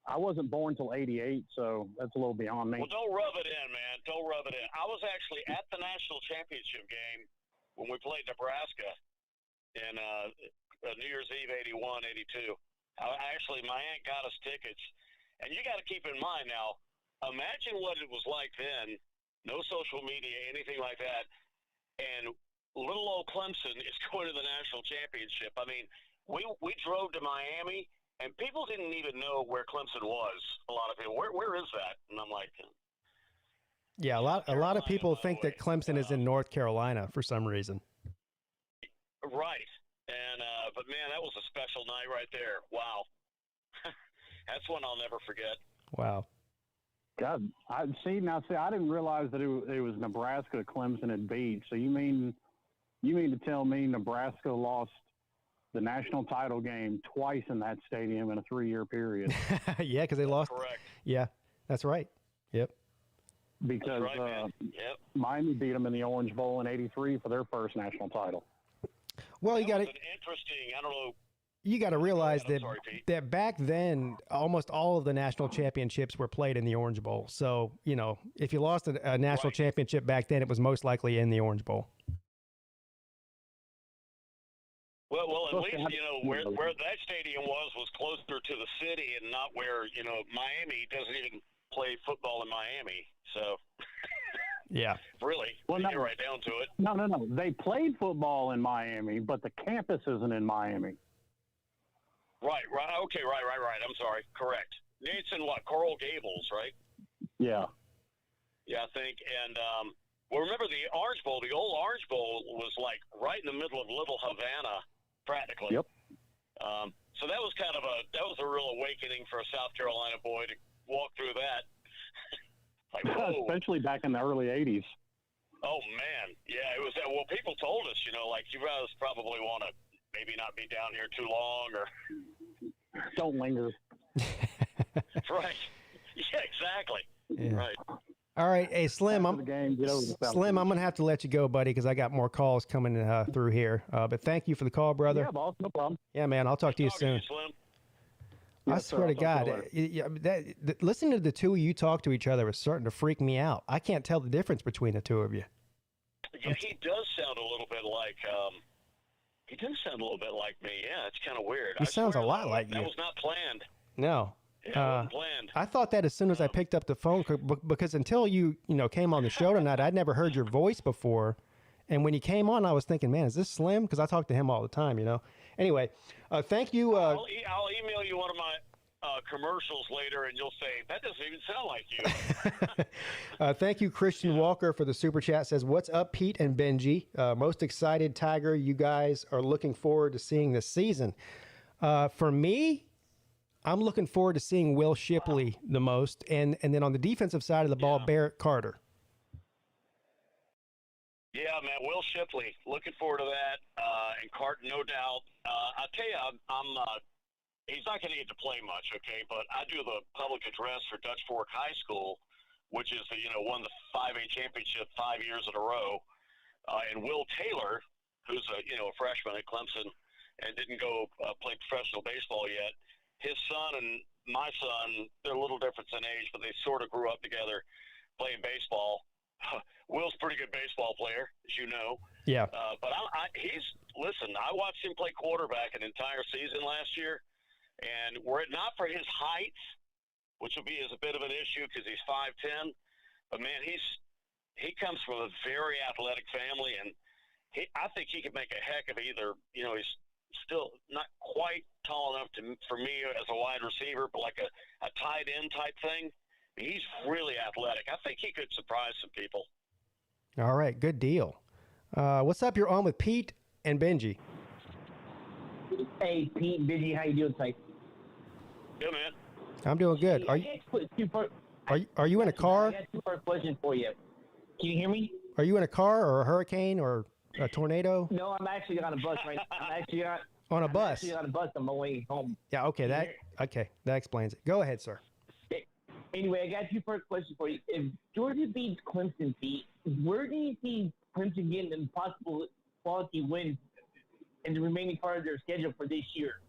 I wasn't born till 88, so that's a little beyond me. Well, don't rub it in, man. Don't rub it in. I was actually at the national championship game when we played Nebraska in New Year's Eve, 81, 82. My aunt got us tickets. And you got to keep in mind now, imagine what it was like then. No social media, anything like that. And little old Clemson is going to the national championship. I mean, we drove to Miami, and people didn't even know where Clemson was. A lot of people, where is that? And I'm like, yeah, a lot of people think that Clemson is in North Carolina for some reason. Right. And but man, that was a special night right there. Wow. That's one I'll never forget. Wow. God, I didn't realize that it was Nebraska that Clemson had beat. So you mean to tell me Nebraska lost the national title game twice in that stadium in a 3-year period? Yeah, because they lost. Correct. Yeah, that's right. Yep. because Miami beat them in the Orange Bowl in '83 for their first national title. Well, you got to interesting. I don't know. You got to realize that back then, almost all of the national championships were played in the Orange Bowl. So, you know, if you lost a national championship back then, it was most likely in the Orange Bowl. Well, at least, you know, where that stadium was closer to the city and not where, you know, Miami doesn't even play football in Miami. So, yeah. Really, get right down to it. No. They played football in Miami, but the campus isn't in Miami. Right. Okay, right. I'm sorry. Correct. It's in Coral Gables, right? Yeah. Yeah, I think. And, well, remember the Orange Bowl, the old Orange Bowl was like right in the middle of Little Havana, practically. Yep. So that was a real awakening for a South Carolina boy to walk through that. Like, whoa. Especially back in the early 80s. Oh, man. Yeah, it was that. Well, people told us, you know, like, you guys probably want to maybe not be down here too long or. Don't linger. Right. Yeah, exactly. Yeah. Right. All right. Hey, Slim, I'm going to have to let you go, buddy, because I got more calls coming through here. But thank you for the call, brother. Yeah, boss. No problem. Yeah, man. I'll talk to you soon. Slim. I swear to God, listening to the two of you talk to each other is starting to freak me out. I can't tell the difference between the two of you. Yeah, he does sound a little bit like me. Yeah, it's kind of weird. He sounds a lot like you. That was not planned. No. Yeah, planned. I thought that as soon as I picked up the phone, because until you came on the show tonight, I'd never heard your voice before. And when you came on, I was thinking, man, is this Slim? Because I talk to him all the time, you know. Anyway, thank you. I'll email you one of my commercials later, and you'll say, that doesn't even sound like you. Thank you, Christian Walker, for the super chat. Says, what's up, Pete and Benji? Most excited, Tiger, you guys are looking forward to seeing this season. For me, I'm looking forward to seeing Will Shipley the most. And then on the defensive side of the ball, Barrett Carter. Yeah, man, Will Shipley. Looking forward to that. And Carter, no doubt. I'll tell you, he's not going to get to play much, okay? But I do the public address for Dutch Fork High School, which is, won the 5A championship 5 years in a row. And Will Taylor, who's a freshman at Clemson and didn't go play professional baseball yet, his son and my son, they're a little different in age, but they sort of grew up together playing baseball. Will's a pretty good baseball player, as you know. Yeah. But I watched him play quarterback an entire season last year, and were it not for his height, which will be a bit of an issue because he's 5'10", but man, he comes from a very athletic family, and I think he could make a heck of either. He's still not quite tall enough for me as a wide receiver, but like a tight end type thing. He's really athletic. I think he could surprise some people. All right, good deal. What's up? You're on with Pete and Benji. Hey, Pete and Benji, how you doing tonight? Good, man. I'm doing good. Are you in a car? I got a two-part question for you. Can you hear me? Are you in a car or a hurricane or a tornado? No, I'm actually on a bus right now. I'm actually on a bus. Actually on a bus on my way home. Yeah. Okay. That explains it. Go ahead, sir. Anyway, I got a two-part question for you. If Georgia beats Clemson, Pete, where do you see Clemson getting a possible quality win in the remaining part of their schedule for this year?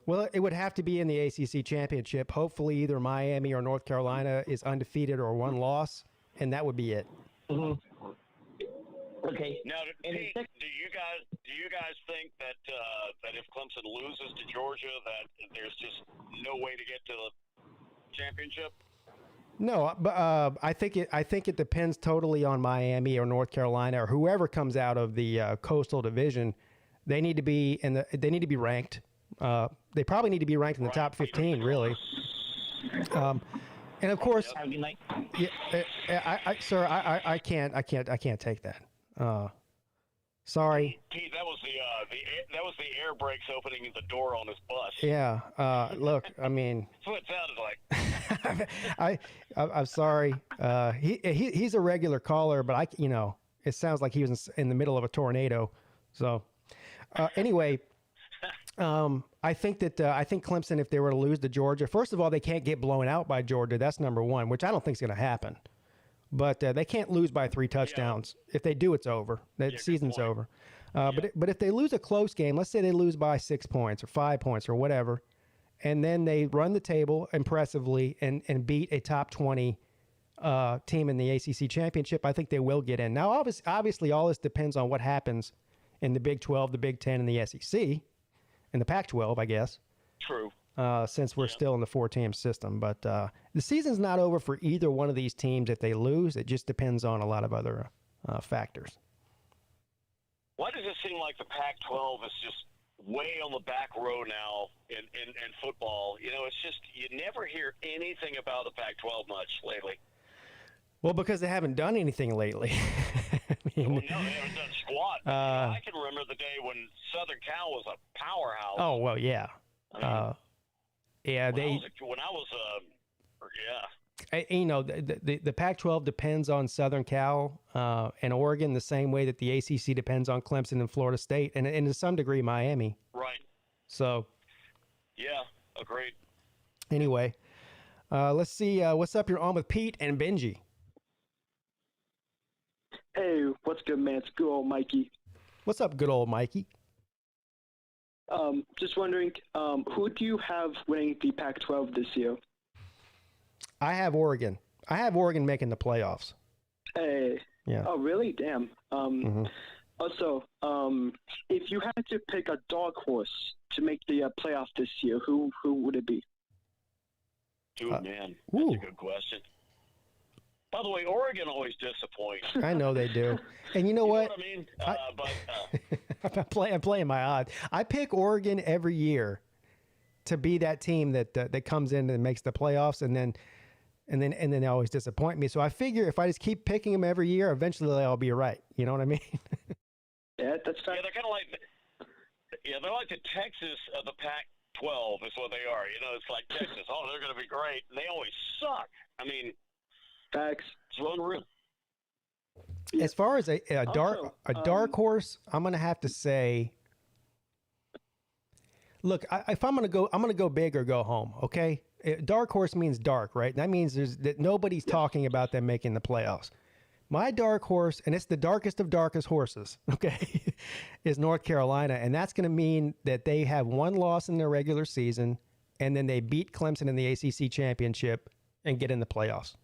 Well, it would have to be in the ACC championship. Hopefully, either Miami or North Carolina is undefeated or one loss, and that would be it. Mm-hmm. Okay. Now, Pete, do you guys think that if Clemson loses to Georgia, that there's just no way to get to the championship? No, but I think it depends totally on Miami or North Carolina or whoever comes out of the Coastal Division. They need to be ranked. They probably need to be ranked in the top 15, really. And of course, sir, I can't take that. Sorry. Pete, that was the air brakes opening the door on his bus. Yeah. Look, I mean. That's what it sounded like. I'm sorry. He's a regular caller, but it sounds like he was in the middle of a tornado. So, anyway, I think Clemson, if they were to lose to Georgia, first of all, they can't get blown out by Georgia. That's number one, which I don't think is going to happen. but they can't lose by 3 touchdowns. Yeah. If they do, it's over. The season's over. But if they lose a close game, let's say they lose by 6 points or 5 points or whatever, and then they run the table impressively and beat a top 20 team in the ACC championship, I think they will get in. Now, obviously, all this depends on what happens in the Big 12, the Big 10, and the SEC, and the Pac-12, I guess. True. Since we're still in the 4-team system. But the season's not over for either one of these teams if they lose. It just depends on a lot of other factors. Why does it seem like the Pac-12 is just way on the back row now in football? You know, it's just you never hear anything about the Pac-12 much lately. Well, because they haven't done anything lately. I mean, well, no, they haven't done squat. I can remember the day when Southern Cal was a powerhouse. Oh, well, yeah. Yeah, You know, the Pac-12 depends on Southern Cal and Oregon the same way that the ACC depends on Clemson and Florida State, and to some degree Miami. Right. So. Yeah, agreed. Anyway, let's see. What's up? You're on with Pete and Benji. Hey, what's good, man? It's good old Mikey. What's up, good old Mikey? Just wondering, who do you have winning the Pac-12 this year? I have Oregon. I have Oregon making the playoffs. Hey. Yeah. Oh, really? Damn. Also, if you had to pick a dog horse to make the playoff this year, who would it be? Man, that's a good question. By the way, Oregon always disappoints. I know they do. And you know what? I mean? I'm playing my odds. I pick Oregon every year to be that team that comes in and makes the playoffs, and then they always disappoint me. So I figure if I just keep picking them every year, eventually they'll be right. You know what I mean? Yeah, that's fair. Yeah, they're kind of like they're like the Texas of the Pac-12 is what they are. You know, it's like Texas. Oh, they're going to be great. And they always suck. I mean. Facts. It's unreal. As far as a dark horse, I'm gonna have to say. Look, if I'm gonna go big or go home. Okay, dark horse means dark, right? That means that nobody's talking about them making the playoffs. My dark horse, and it's the darkest of darkest horses. Okay, is North Carolina, and that's gonna mean that they have one loss in their regular season, and then they beat Clemson in the ACC championship and get in the playoffs.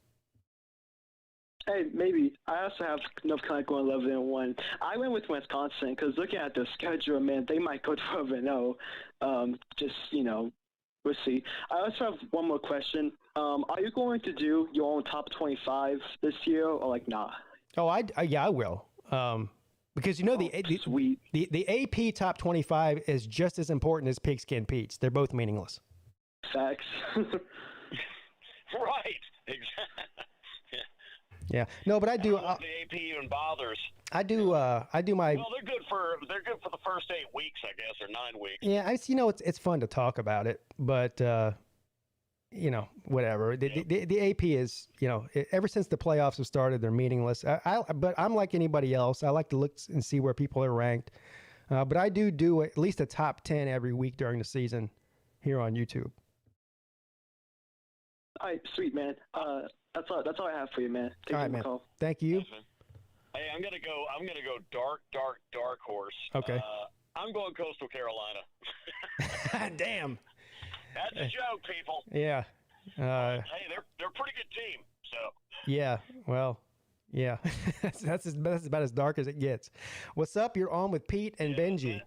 Hey, maybe. I also have North Carolina going 11-1. I went with Wisconsin because looking at the schedule, man, they might go 12-0. Just, you know, we'll see. I also have one more question. Are you going to do your own top 25 this year or like nah? Oh, I will. Because you know the AP top 25 is just as important as PigskinPeete. They're both meaningless. Facts. Right. Exactly. Yeah, no, but I do. The AP even bothers. I do my. Well, they're good for the first 8 weeks, I guess, or 9 weeks. Yeah, you know, it's fun to talk about it, but you know, whatever. The AP is, you know, ever since the playoffs have started, they're meaningless. But I'm like anybody else. I like to look and see where people are ranked. But I do at least a top 10 every week during the season here on YouTube. All right, sweet, man. That's all I have for you, man. All right, man. Thank you. Hey, I'm gonna go dark horse. Okay. I'm going Coastal Carolina. Damn. That's a joke, people. Yeah. Hey, they're a pretty good team. So. Yeah. Well. Yeah. that's about as dark as it gets. What's up? You're on with Pete and Benji.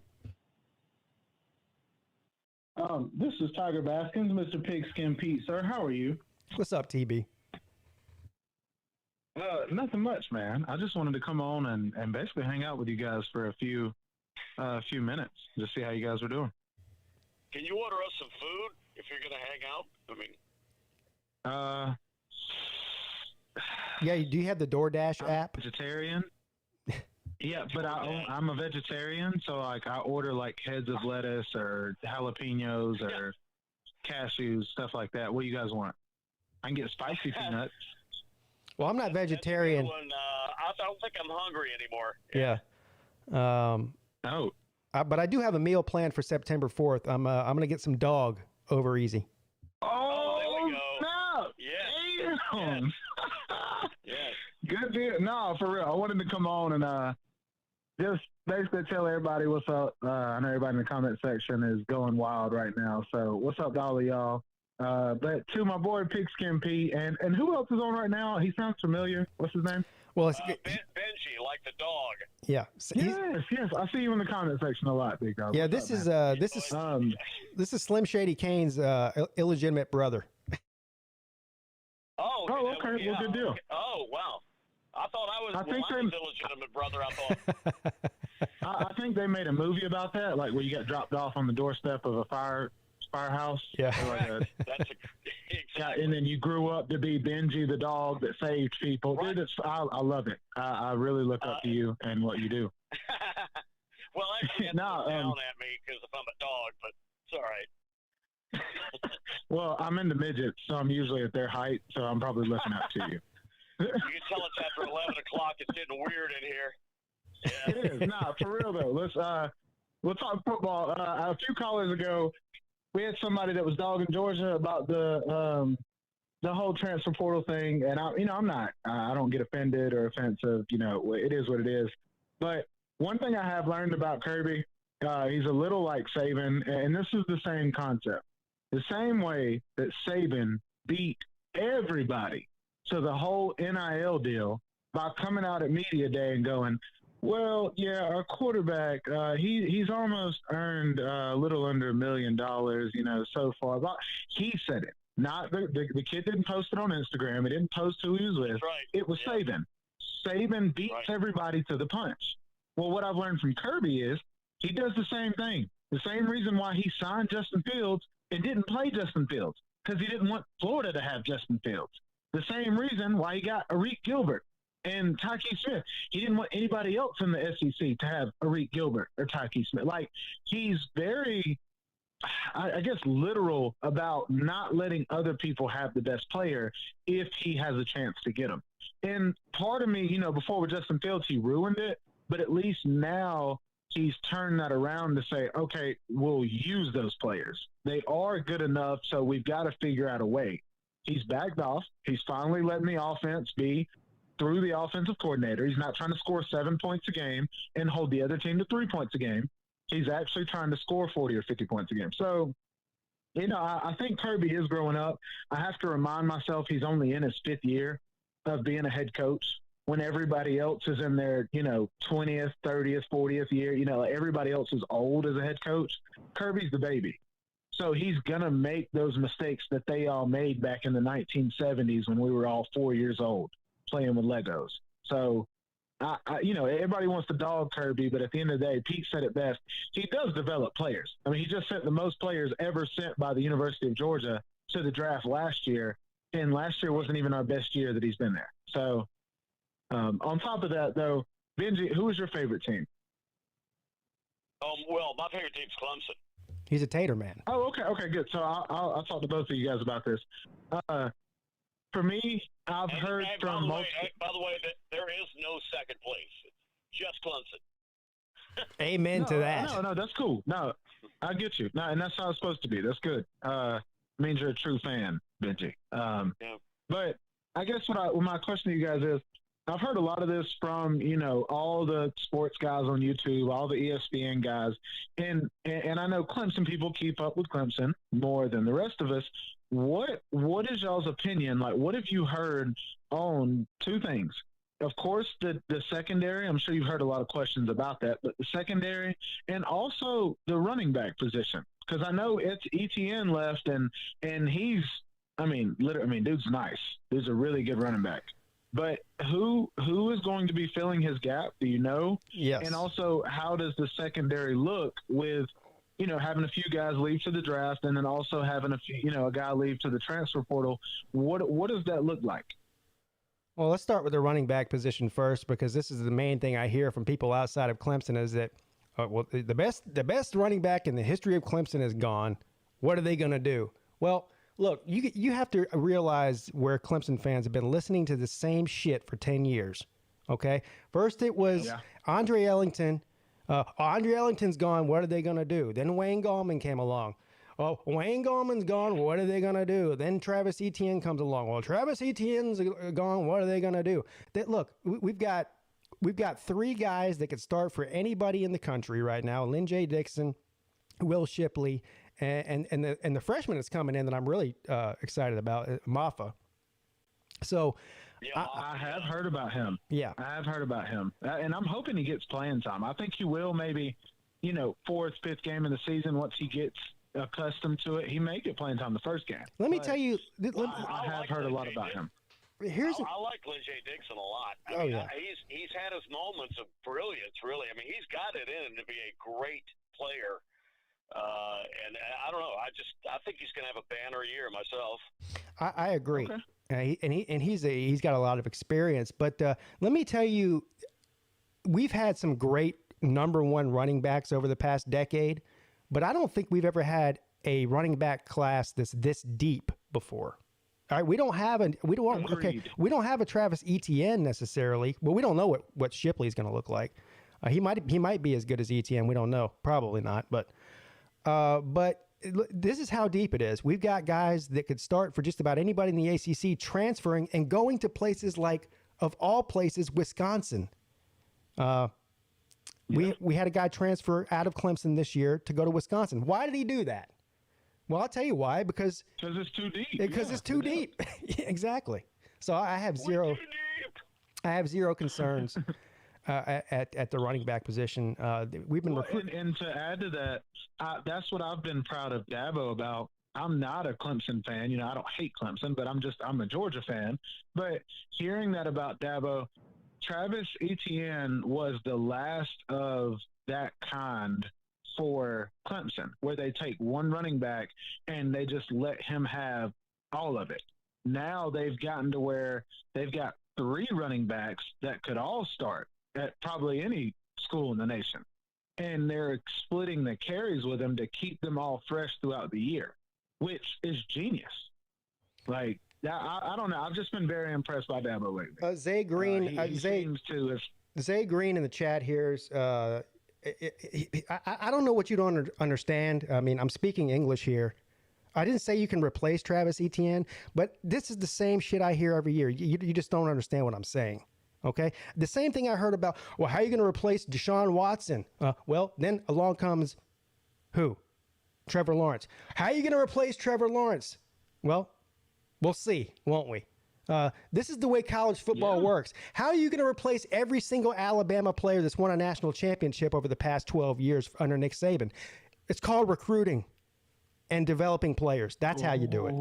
This is Tiger Baskins, Mr. PigskinPeete, sir. How are you? What's up, TB? Nothing much, man. I just wanted to come on and basically hang out with you guys for a few minutes to see how you guys were doing. Can you order us some food if you're going to hang out? I mean, yeah. Do you have the DoorDash app? Vegetarian. Yeah, but I'm a vegetarian, so like I order like heads of lettuce or jalapenos or cashews, stuff like that. What do you guys want? I can get spicy peanuts. Well, I'm not vegetarian. I don't think I'm hungry anymore. Yeah. But I do have a meal planned for September 4th. I'm gonna get some Dawg over easy. Oh, there we go. No! Yes. Damn. Yes. No, for real. I wanted to come on and just basically tell everybody what's up. I know everybody in the comment section is going wild right now. So what's up to all of y'all? But to my boy PigskinPeete, and who else is on right now? He sounds familiar. What's his name? Well, it's Benji, like the dog. Yeah. Yes. I see you in the comment section a lot, big dog. Yeah, this is Slim Shady Kane's illegitimate brother. Oh, okay. Well, good deal. Okay. Oh, wow. I thought I was his illegitimate brother. I thought. I think they made a movie about that, like where you got dropped off on the doorstep of a firehouse. Yeah. That's exactly. And then you grew up to be Benji the dog that saved people. Right. Dude, I love it. I really look up to you and what you do. Well, actually, it's down at me because if I'm a dog, but it's all right. Well, I'm into midgets, so I'm usually at their height, so I'm probably looking up to you. You can tell it's after 11 o'clock. It's getting weird in here. Yeah. It is. Nah, for real though. We'll talk football. A few callers ago, we had somebody that was dogging Georgia about the whole transfer portal thing, and I don't get offended or offensive. It is what it is. But one thing I have learned about Kirby, he's a little like Saban, and this is the same concept. The same way that Saban beat everybody to the whole NIL deal by coming out at media day and going, well, yeah, our quarterback, he's almost earned a little under $1 million, so far. But he said it. Not the kid didn't post it on Instagram. He didn't post who he was with. That's right. It was Saban. Saban beats everybody to the punch. Well, what I've learned from Kirby is he does the same thing. The same reason why he signed Justin Fields and didn't play Justin Fields, because he didn't want Florida to have Justin Fields. The same reason why he got Arik Gilbert and Tyke Smith. He didn't want anybody else in the SEC to have Arik Gilbert or Tyke Smith. Like, he's very, I guess, literal about not letting other people have the best player if he has a chance to get them. And part of me, before with Justin Fields, he ruined it, but at least now he's turned that around to say, okay, we'll use those players. They are good enough, so we've got to figure out a way. He's backed off. He's finally letting the offense be through the offensive coordinator. He's not trying to score 7 points a game and hold the other team to 3 points a game. He's actually trying to score 40 or 50 points a game. So, I think Kirby is growing up. I have to remind myself he's only in his 5th year of being a head coach when everybody else is in their, 20th, 30th, 40th year. Everybody else is old as a head coach. Kirby's the baby. So he's going to make those mistakes that they all made back in the 1970s when we were all 4 years old playing with Legos. So, everybody wants to dog Kirby, but at the end of the day, Pete said it best. He does develop players. I mean, he just sent the most players ever sent by the University of Georgia to the draft last year, and last year wasn't even our best year that he's been there. So, on top of that, though, Benji, who is your favorite team? Well, my favorite team's Clemson. He's a Tater man. Oh, okay, good. So I'll talk to both of you guys about this. For me, I've heard from by the way, there is no second place. It's just Clemson. Amen to that. No, that's cool. No, I get you. No, and that's how it's supposed to be. That's good. Means you're a true fan, Benji. But I guess what my question to you guys is, I've heard a lot of this from, all the sports guys on YouTube, all the ESPN guys, and I know Clemson people keep up with Clemson more than the rest of us. What is y'all's opinion? Like, what have you heard on two things? Of course, the secondary, I'm sure you've heard a lot of questions about that, but the secondary and also the running back position. Because I know it's ETN left, and he's, dude's nice. Dude's a really good running back. But who is going to be filling his gap? Do you know? Yes. And also, how does the secondary look with, having a few guys leave to the draft and then also having a guy leave to the transfer portal? What does that look like? Well, let's start with the running back position first, because this is the main thing I hear from people outside of Clemson is that, the best running back in the history of Clemson is gone. What are they going to do? Well, look, you have to realize where Clemson fans have been listening to the same shit for 10 years, okay? First it was Andre Ellington. Andre Ellington's gone. What are they going to do? Then Wayne Gallman came along. Oh, Wayne Gallman's gone. What are they going to do? Then Travis Etienne comes along. Well, Travis Etienne's gone. What are they going to do? Look, we've got 3 guys that could start for anybody in the country right now. Lynn J. Dixon, Will Shipley, and the freshman that's coming in that I'm really excited about, Maffa. So I have heard about him. Yeah. I have heard about him. And I'm hoping he gets playing time. I think he will maybe, 4th, 5th game of the season once he gets accustomed to it. He may get playing time the first game. Let me tell you. I have heard a lot about him. I like Lynn J. Dixon a lot. He's had his moments of brilliance, really. I mean, he's got it in him to be a great player. And I don't know. I think he's going to have a banner year myself. I agree. Okay. He's got a lot of experience. But let me tell you, we've had some great number 1 running backs over the past decade, but I don't think we've ever had a running back class that's this deep before. All right, we don't have a Travis Etienne necessarily, but we don't know what Shipley's going to look like. He might be as good as Etienne. We don't know. Probably not, but this is how deep it is. We've got guys that could start for just about anybody in the ACC, transferring and going to places like, of all places, Wisconsin. We had a guy transfer out of Clemson this year to go to Wisconsin. Why did he do that? Well, I'll tell you why. Because it's too deep. Because it's too deep. Exactly. So I have zero concerns at the running back position. We've been recruiting. And to add to that, that's what I've been proud of Dabo about. I'm not a Clemson fan. I don't hate Clemson, but I'm a Georgia fan. But hearing that about Dabo, Travis Etienne was the last of that kind for Clemson, where they take one running back and they just let him have all of it. Now they've gotten to where they've got 3 running backs that could all start at probably any school in the nation. And they're splitting the carries with them to keep them all fresh throughout the year, which is genius. Like, I don't know. I've just been very impressed by Dabo lately. Zay Green, Zay Green in the chat here is, I don't know what you don't understand. I mean, I'm speaking English here. I didn't say you can replace Travis Etienne, but this is the same shit I hear every year. You just don't understand what I'm saying. Okay? The same thing I heard about, well, how are you going to replace Deshaun Watson? Well, then along comes who? Trevor Lawrence. How are you going to replace Trevor Lawrence? Well, we'll see, won't we? This is the way college football works. How are you going to replace every single Alabama player that's won a national championship over the past 12 years under Nick Saban? It's called recruiting and developing players. That's how you do it.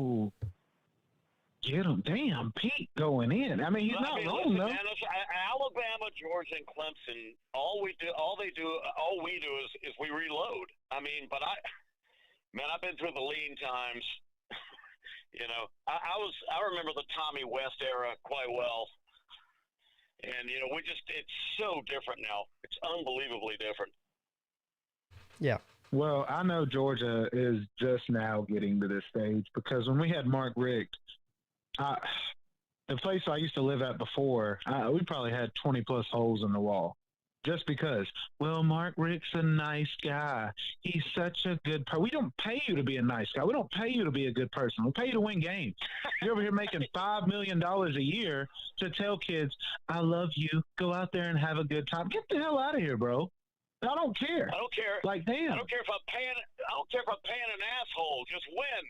Get him. Damn, Peete going in. I mean, he's not wrong, though. Man, Alabama, Georgia, and Clemson, all we do is we reload. I mean, but I've been through the lean times. I remember the Tommy West era quite well. And, it's so different now. It's unbelievably different. Yeah. Well, I know Georgia is just now getting to this stage because when we had Mark Richt, the place I used to live at before, we probably had 20-plus holes in the wall. Just because, well, Mark Richt's a nice guy. He's such a good person. We don't pay you to be a nice guy. We don't pay you to be a good person. We pay you to win games. You're over here making $5 million a year to tell kids, I love you. Go out there and have a good time. Get the hell out of here, bro. I don't care. I don't care. Like, damn. I don't care if I'm paying an asshole. Just win.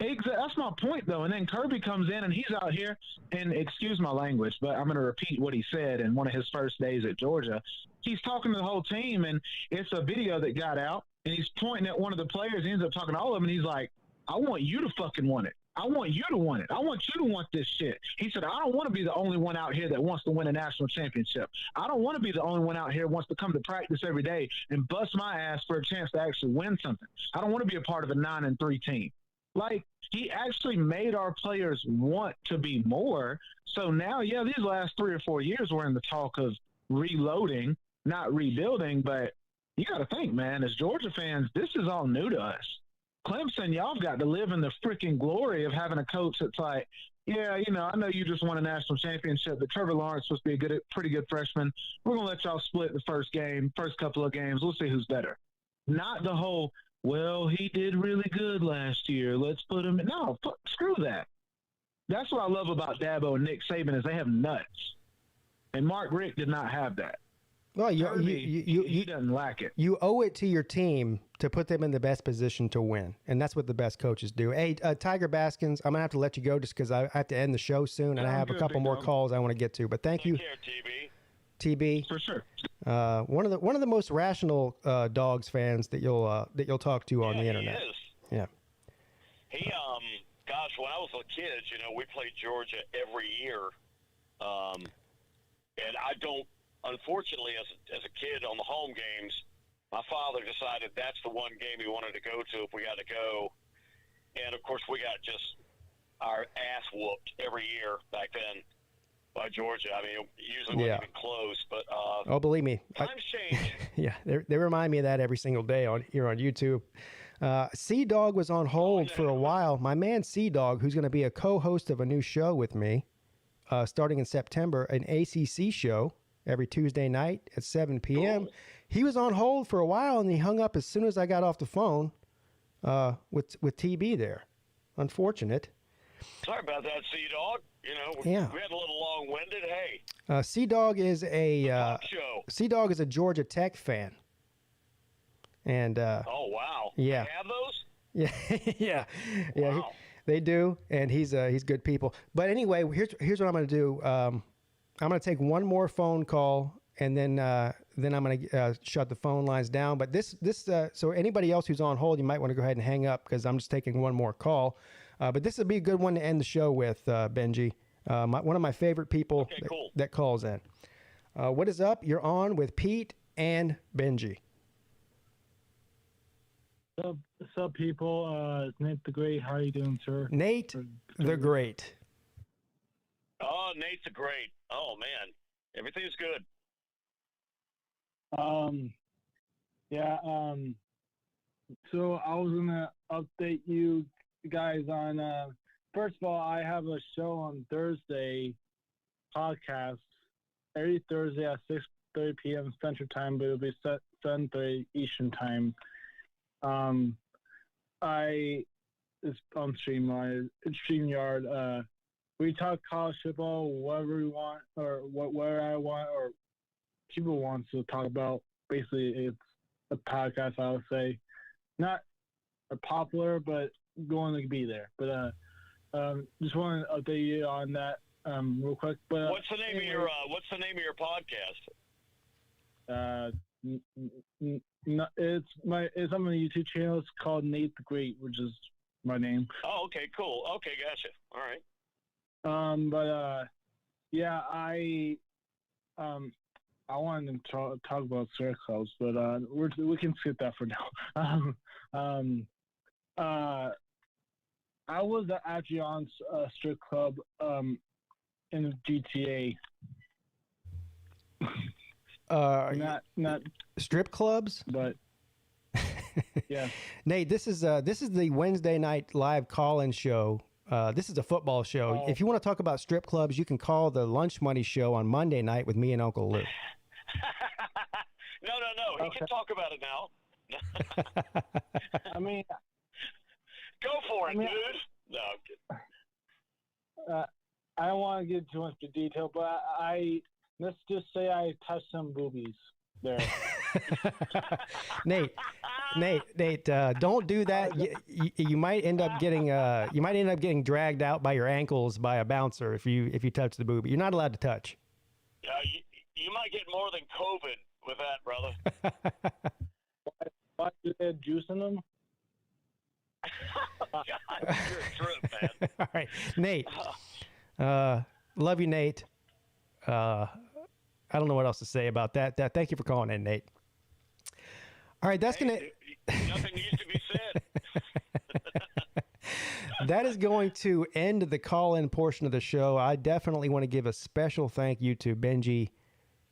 Exactly. That's my point, though. And then Kirby comes in, and he's out here, and excuse my language, but I'm going to repeat what he said in one of his first days at Georgia. He's talking to the whole team, and it's a video that got out, and he's pointing at one of the players. He ends up talking to all of them, and he's like, I want you to fucking want it. I want you to want it. I want you to want this shit. He said, I don't want to be the only one out here that wants to win a national championship. I don't want to be the only one out here who wants to come to practice every day and bust my ass for a chance to actually win something. I don't want to be a part of a 9-3 team. Like, he actually made our players want to be more. So now, yeah, these last 3 or 4 years we're in the talk of reloading, not rebuilding. But you got to think, man, as Georgia fans, this is all new to us. Clemson, y'all got to live in the freaking glory of having a coach that's like, yeah, I know you just won a national championship, but Trevor Lawrence supposed to be a pretty good freshman. We're going to let y'all split the first couple of games. We'll see who's better. Not the whole, well, he did really good last year. Let's put him in. No, screw that. That's what I love about Dabo and Nick Saban is they have nuts. And Mark Richt did not have that. Well, he doesn't lack it. You owe it to your team to put them in the best position to win, and that's what the best coaches do. Hey, Tiger Baskins, I'm gonna have to let you go just because I have to end the show soon, and I have a couple more calls I want to get to. But thank you, Take care, TB. For sure. One of the most rational Dogs fans that you'll talk to on the internet. He is. Yeah. He gosh, when I was a kid, we played Georgia every year, and I don't. Unfortunately, as a kid on the home games, my father decided that's the one game he wanted to go to if we got to go. And, of course, we got just our ass whooped every year back then by Georgia. I mean, it usually wasn't even close. But oh, believe me. Times change. Yeah, they remind me of that every single day here on YouTube. C-Dog was on hold for a while. My man C-Dog, who's going to be a co-host of a new show with me starting in September, an ACC show, every Tuesday night at 7 p.m. Cool. He was on hold for a while, and he hung up as soon as I got off the phone with TB there. Unfortunate. Sorry about that, C-Dog. We had a little long-winded. Hey. C-Dog is C-Dog is a Georgia Tech fan. And oh, wow. Yeah. They have those? Yeah. Yeah. Wow. They do, and he's good people. But anyway, here's what I'm going to do. I'm going to take one more phone call, and then I'm going to shut the phone lines down. But so anybody else who's on hold, you might want to go ahead and hang up because I'm just taking one more call. But this would be a good one to end the show with, Benji. One of my favorite people that calls in. What is up? You're on with Pete and Benji. What's up, people? It's Nate the Great. How are you doing, sir? Nate the Great. Oh, Nate's a great. Oh, man. Everything's good. So I was going to update you guys on, first of all, I have a show on Thursday, podcast, every Thursday at 6:30 p.m. Central Time, but it'll be 7:30 Eastern Time. It's on StreamYard. We talk college football, whatever we want, or whatever I want, or people want to talk about. Basically, it's a podcast, I would say. Not popular, but going to be there. But just want to update you on that real quick. But What's the name of your podcast? It's on my YouTube channel. It's called Nate the Great, which is my name. Oh, okay, cool. Okay, gotcha. All right. I wanted to talk about strip clubs, but we can skip that for now. I was actually on a strip club in the GTA. Not strip clubs, but yeah. Nate, this is the Wednesday night live call-in show. This is a football show. If you want to talk about strip clubs, you can call the Lunch Money Show on Monday night with me and Uncle Lou. No. He can talk about it now. I mean, go for it, dude. No, I'm kidding. I don't want to get too much into detail, but let's just say I touched some boobies there. Nate, don't do that. You might end up getting dragged out by your ankles by a bouncer if you touch the booby. You're not allowed to touch. You might get more than COVID with that, brother. Why do they have juice in them? God, you're a trip, man. All right, Nate. Love you, Nate. I don't know what else to say about that. Thank you for calling in, Nate. All right, that's gonna. Nothing needs to be said. That is going to end the call-in portion of the show. I definitely want to give a special thank you to Benji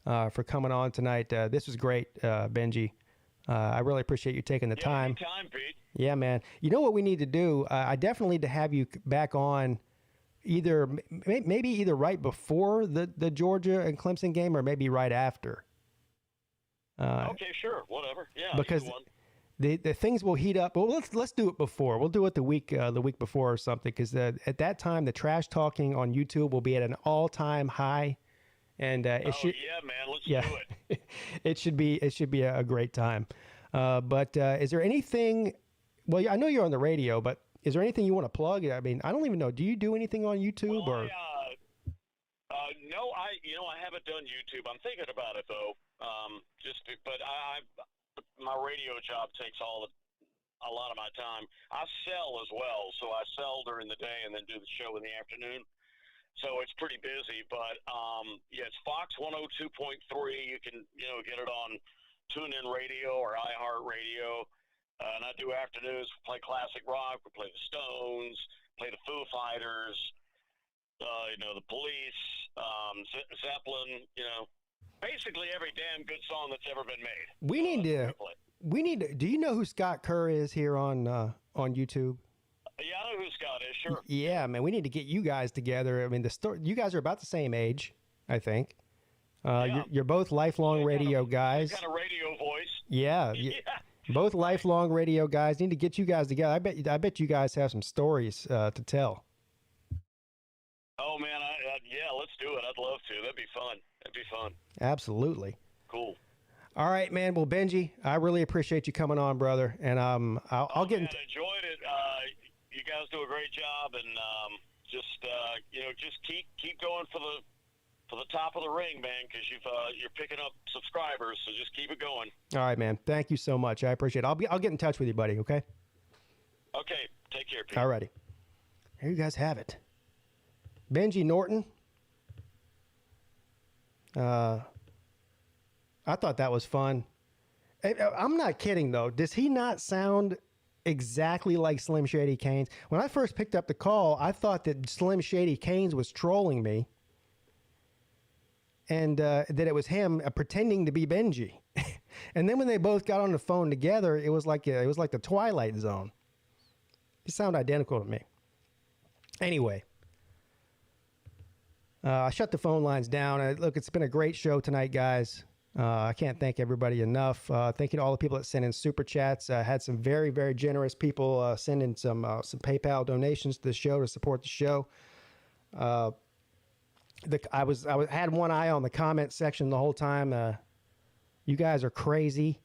for coming on tonight. This was great, Benji. I really appreciate you taking the time. Anytime, Pete. Yeah, man. You know what we need to do? I definitely need to have you back on maybe either right before the Georgia and Clemson game or maybe right after. Okay, sure. Whatever. Yeah, because the things will heat up. Well, let's do it before. We'll do it the week before or something, because at that time the trash talking on YouTube will be at an all-time high, and it should. Yeah, man, let's Yeah, do it. it should be a great time. But is there anything? Well, I know you're on the radio, but is there anything you want to plug? I mean, I don't even know. Do you do anything on YouTube or? No, I haven't done YouTube. I'm thinking about it though. But my radio job takes a lot of my time. I sell as well, so I sell during the day and then do the show in the afternoon. So it's pretty busy. But yeah, it's Fox 102.3. You can get it on TuneIn Radio or iHeartRadio. And I do afternoons. We play classic rock. We play the Stones. Play the Foo Fighters. The Police. Zeppelin. Basically every damn good song that's ever been made. We need to. Do you know who Scott Kerr is here on YouTube? Yeah, I know who Scott is. Sure. Yeah, man. We need to get you guys together. I mean, you guys are about the same age, I think. You're both lifelong radio guys. Kind of radio voice. Yeah. Both lifelong radio guys. Need to get you guys together. I bet you guys have some stories to tell. Oh man, yeah, let's do it. I'd love to. That'd be fun. Absolutely. Cool. All right, man. Well, Benji, I really appreciate you coming on, brother. And I'll get. I enjoyed it. You guys do a great job, and just keep going for the top of the ring, man, because you're picking up subscribers. So just keep it going. All right, man. Thank you so much. I appreciate it. I'll get in touch with you, buddy. Okay. Okay. Take care, Pete. All righty. Here you guys have it. Benji Norton. I thought that was fun. I'm not kidding, though. Does he not sound exactly like Slim Shady Canes? When I first picked up the call, I thought that Slim Shady Canes was trolling me, and that it was him pretending to be Benji. And then when they both got on the phone together, it was like the Twilight Zone. They sound identical to me. Anyway. I shut the phone lines down. Look, it's been a great show tonight, guys. I can't thank everybody enough. Thank you to all the people that sent in super chats. Had some very, very generous people send in some PayPal donations to the show to support the show. I had one eye on the comment section the whole time. You guys are crazy,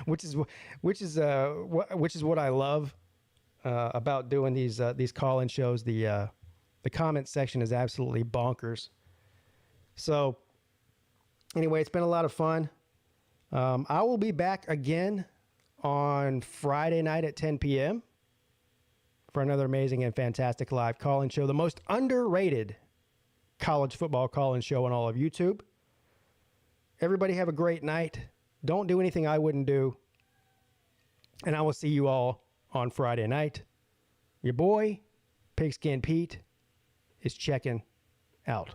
which is what I love about doing these call-in shows. The comment section is absolutely bonkers. So anyway, it's been a lot of fun. I will be back again on Friday night at 10 p.m. for another amazing and fantastic live call-in show, the most underrated college football call-in show on all of YouTube. Everybody have a great night. Don't do anything I wouldn't do. And I will see you all on Friday night. Your boy, Pigskin Pete, is checking out.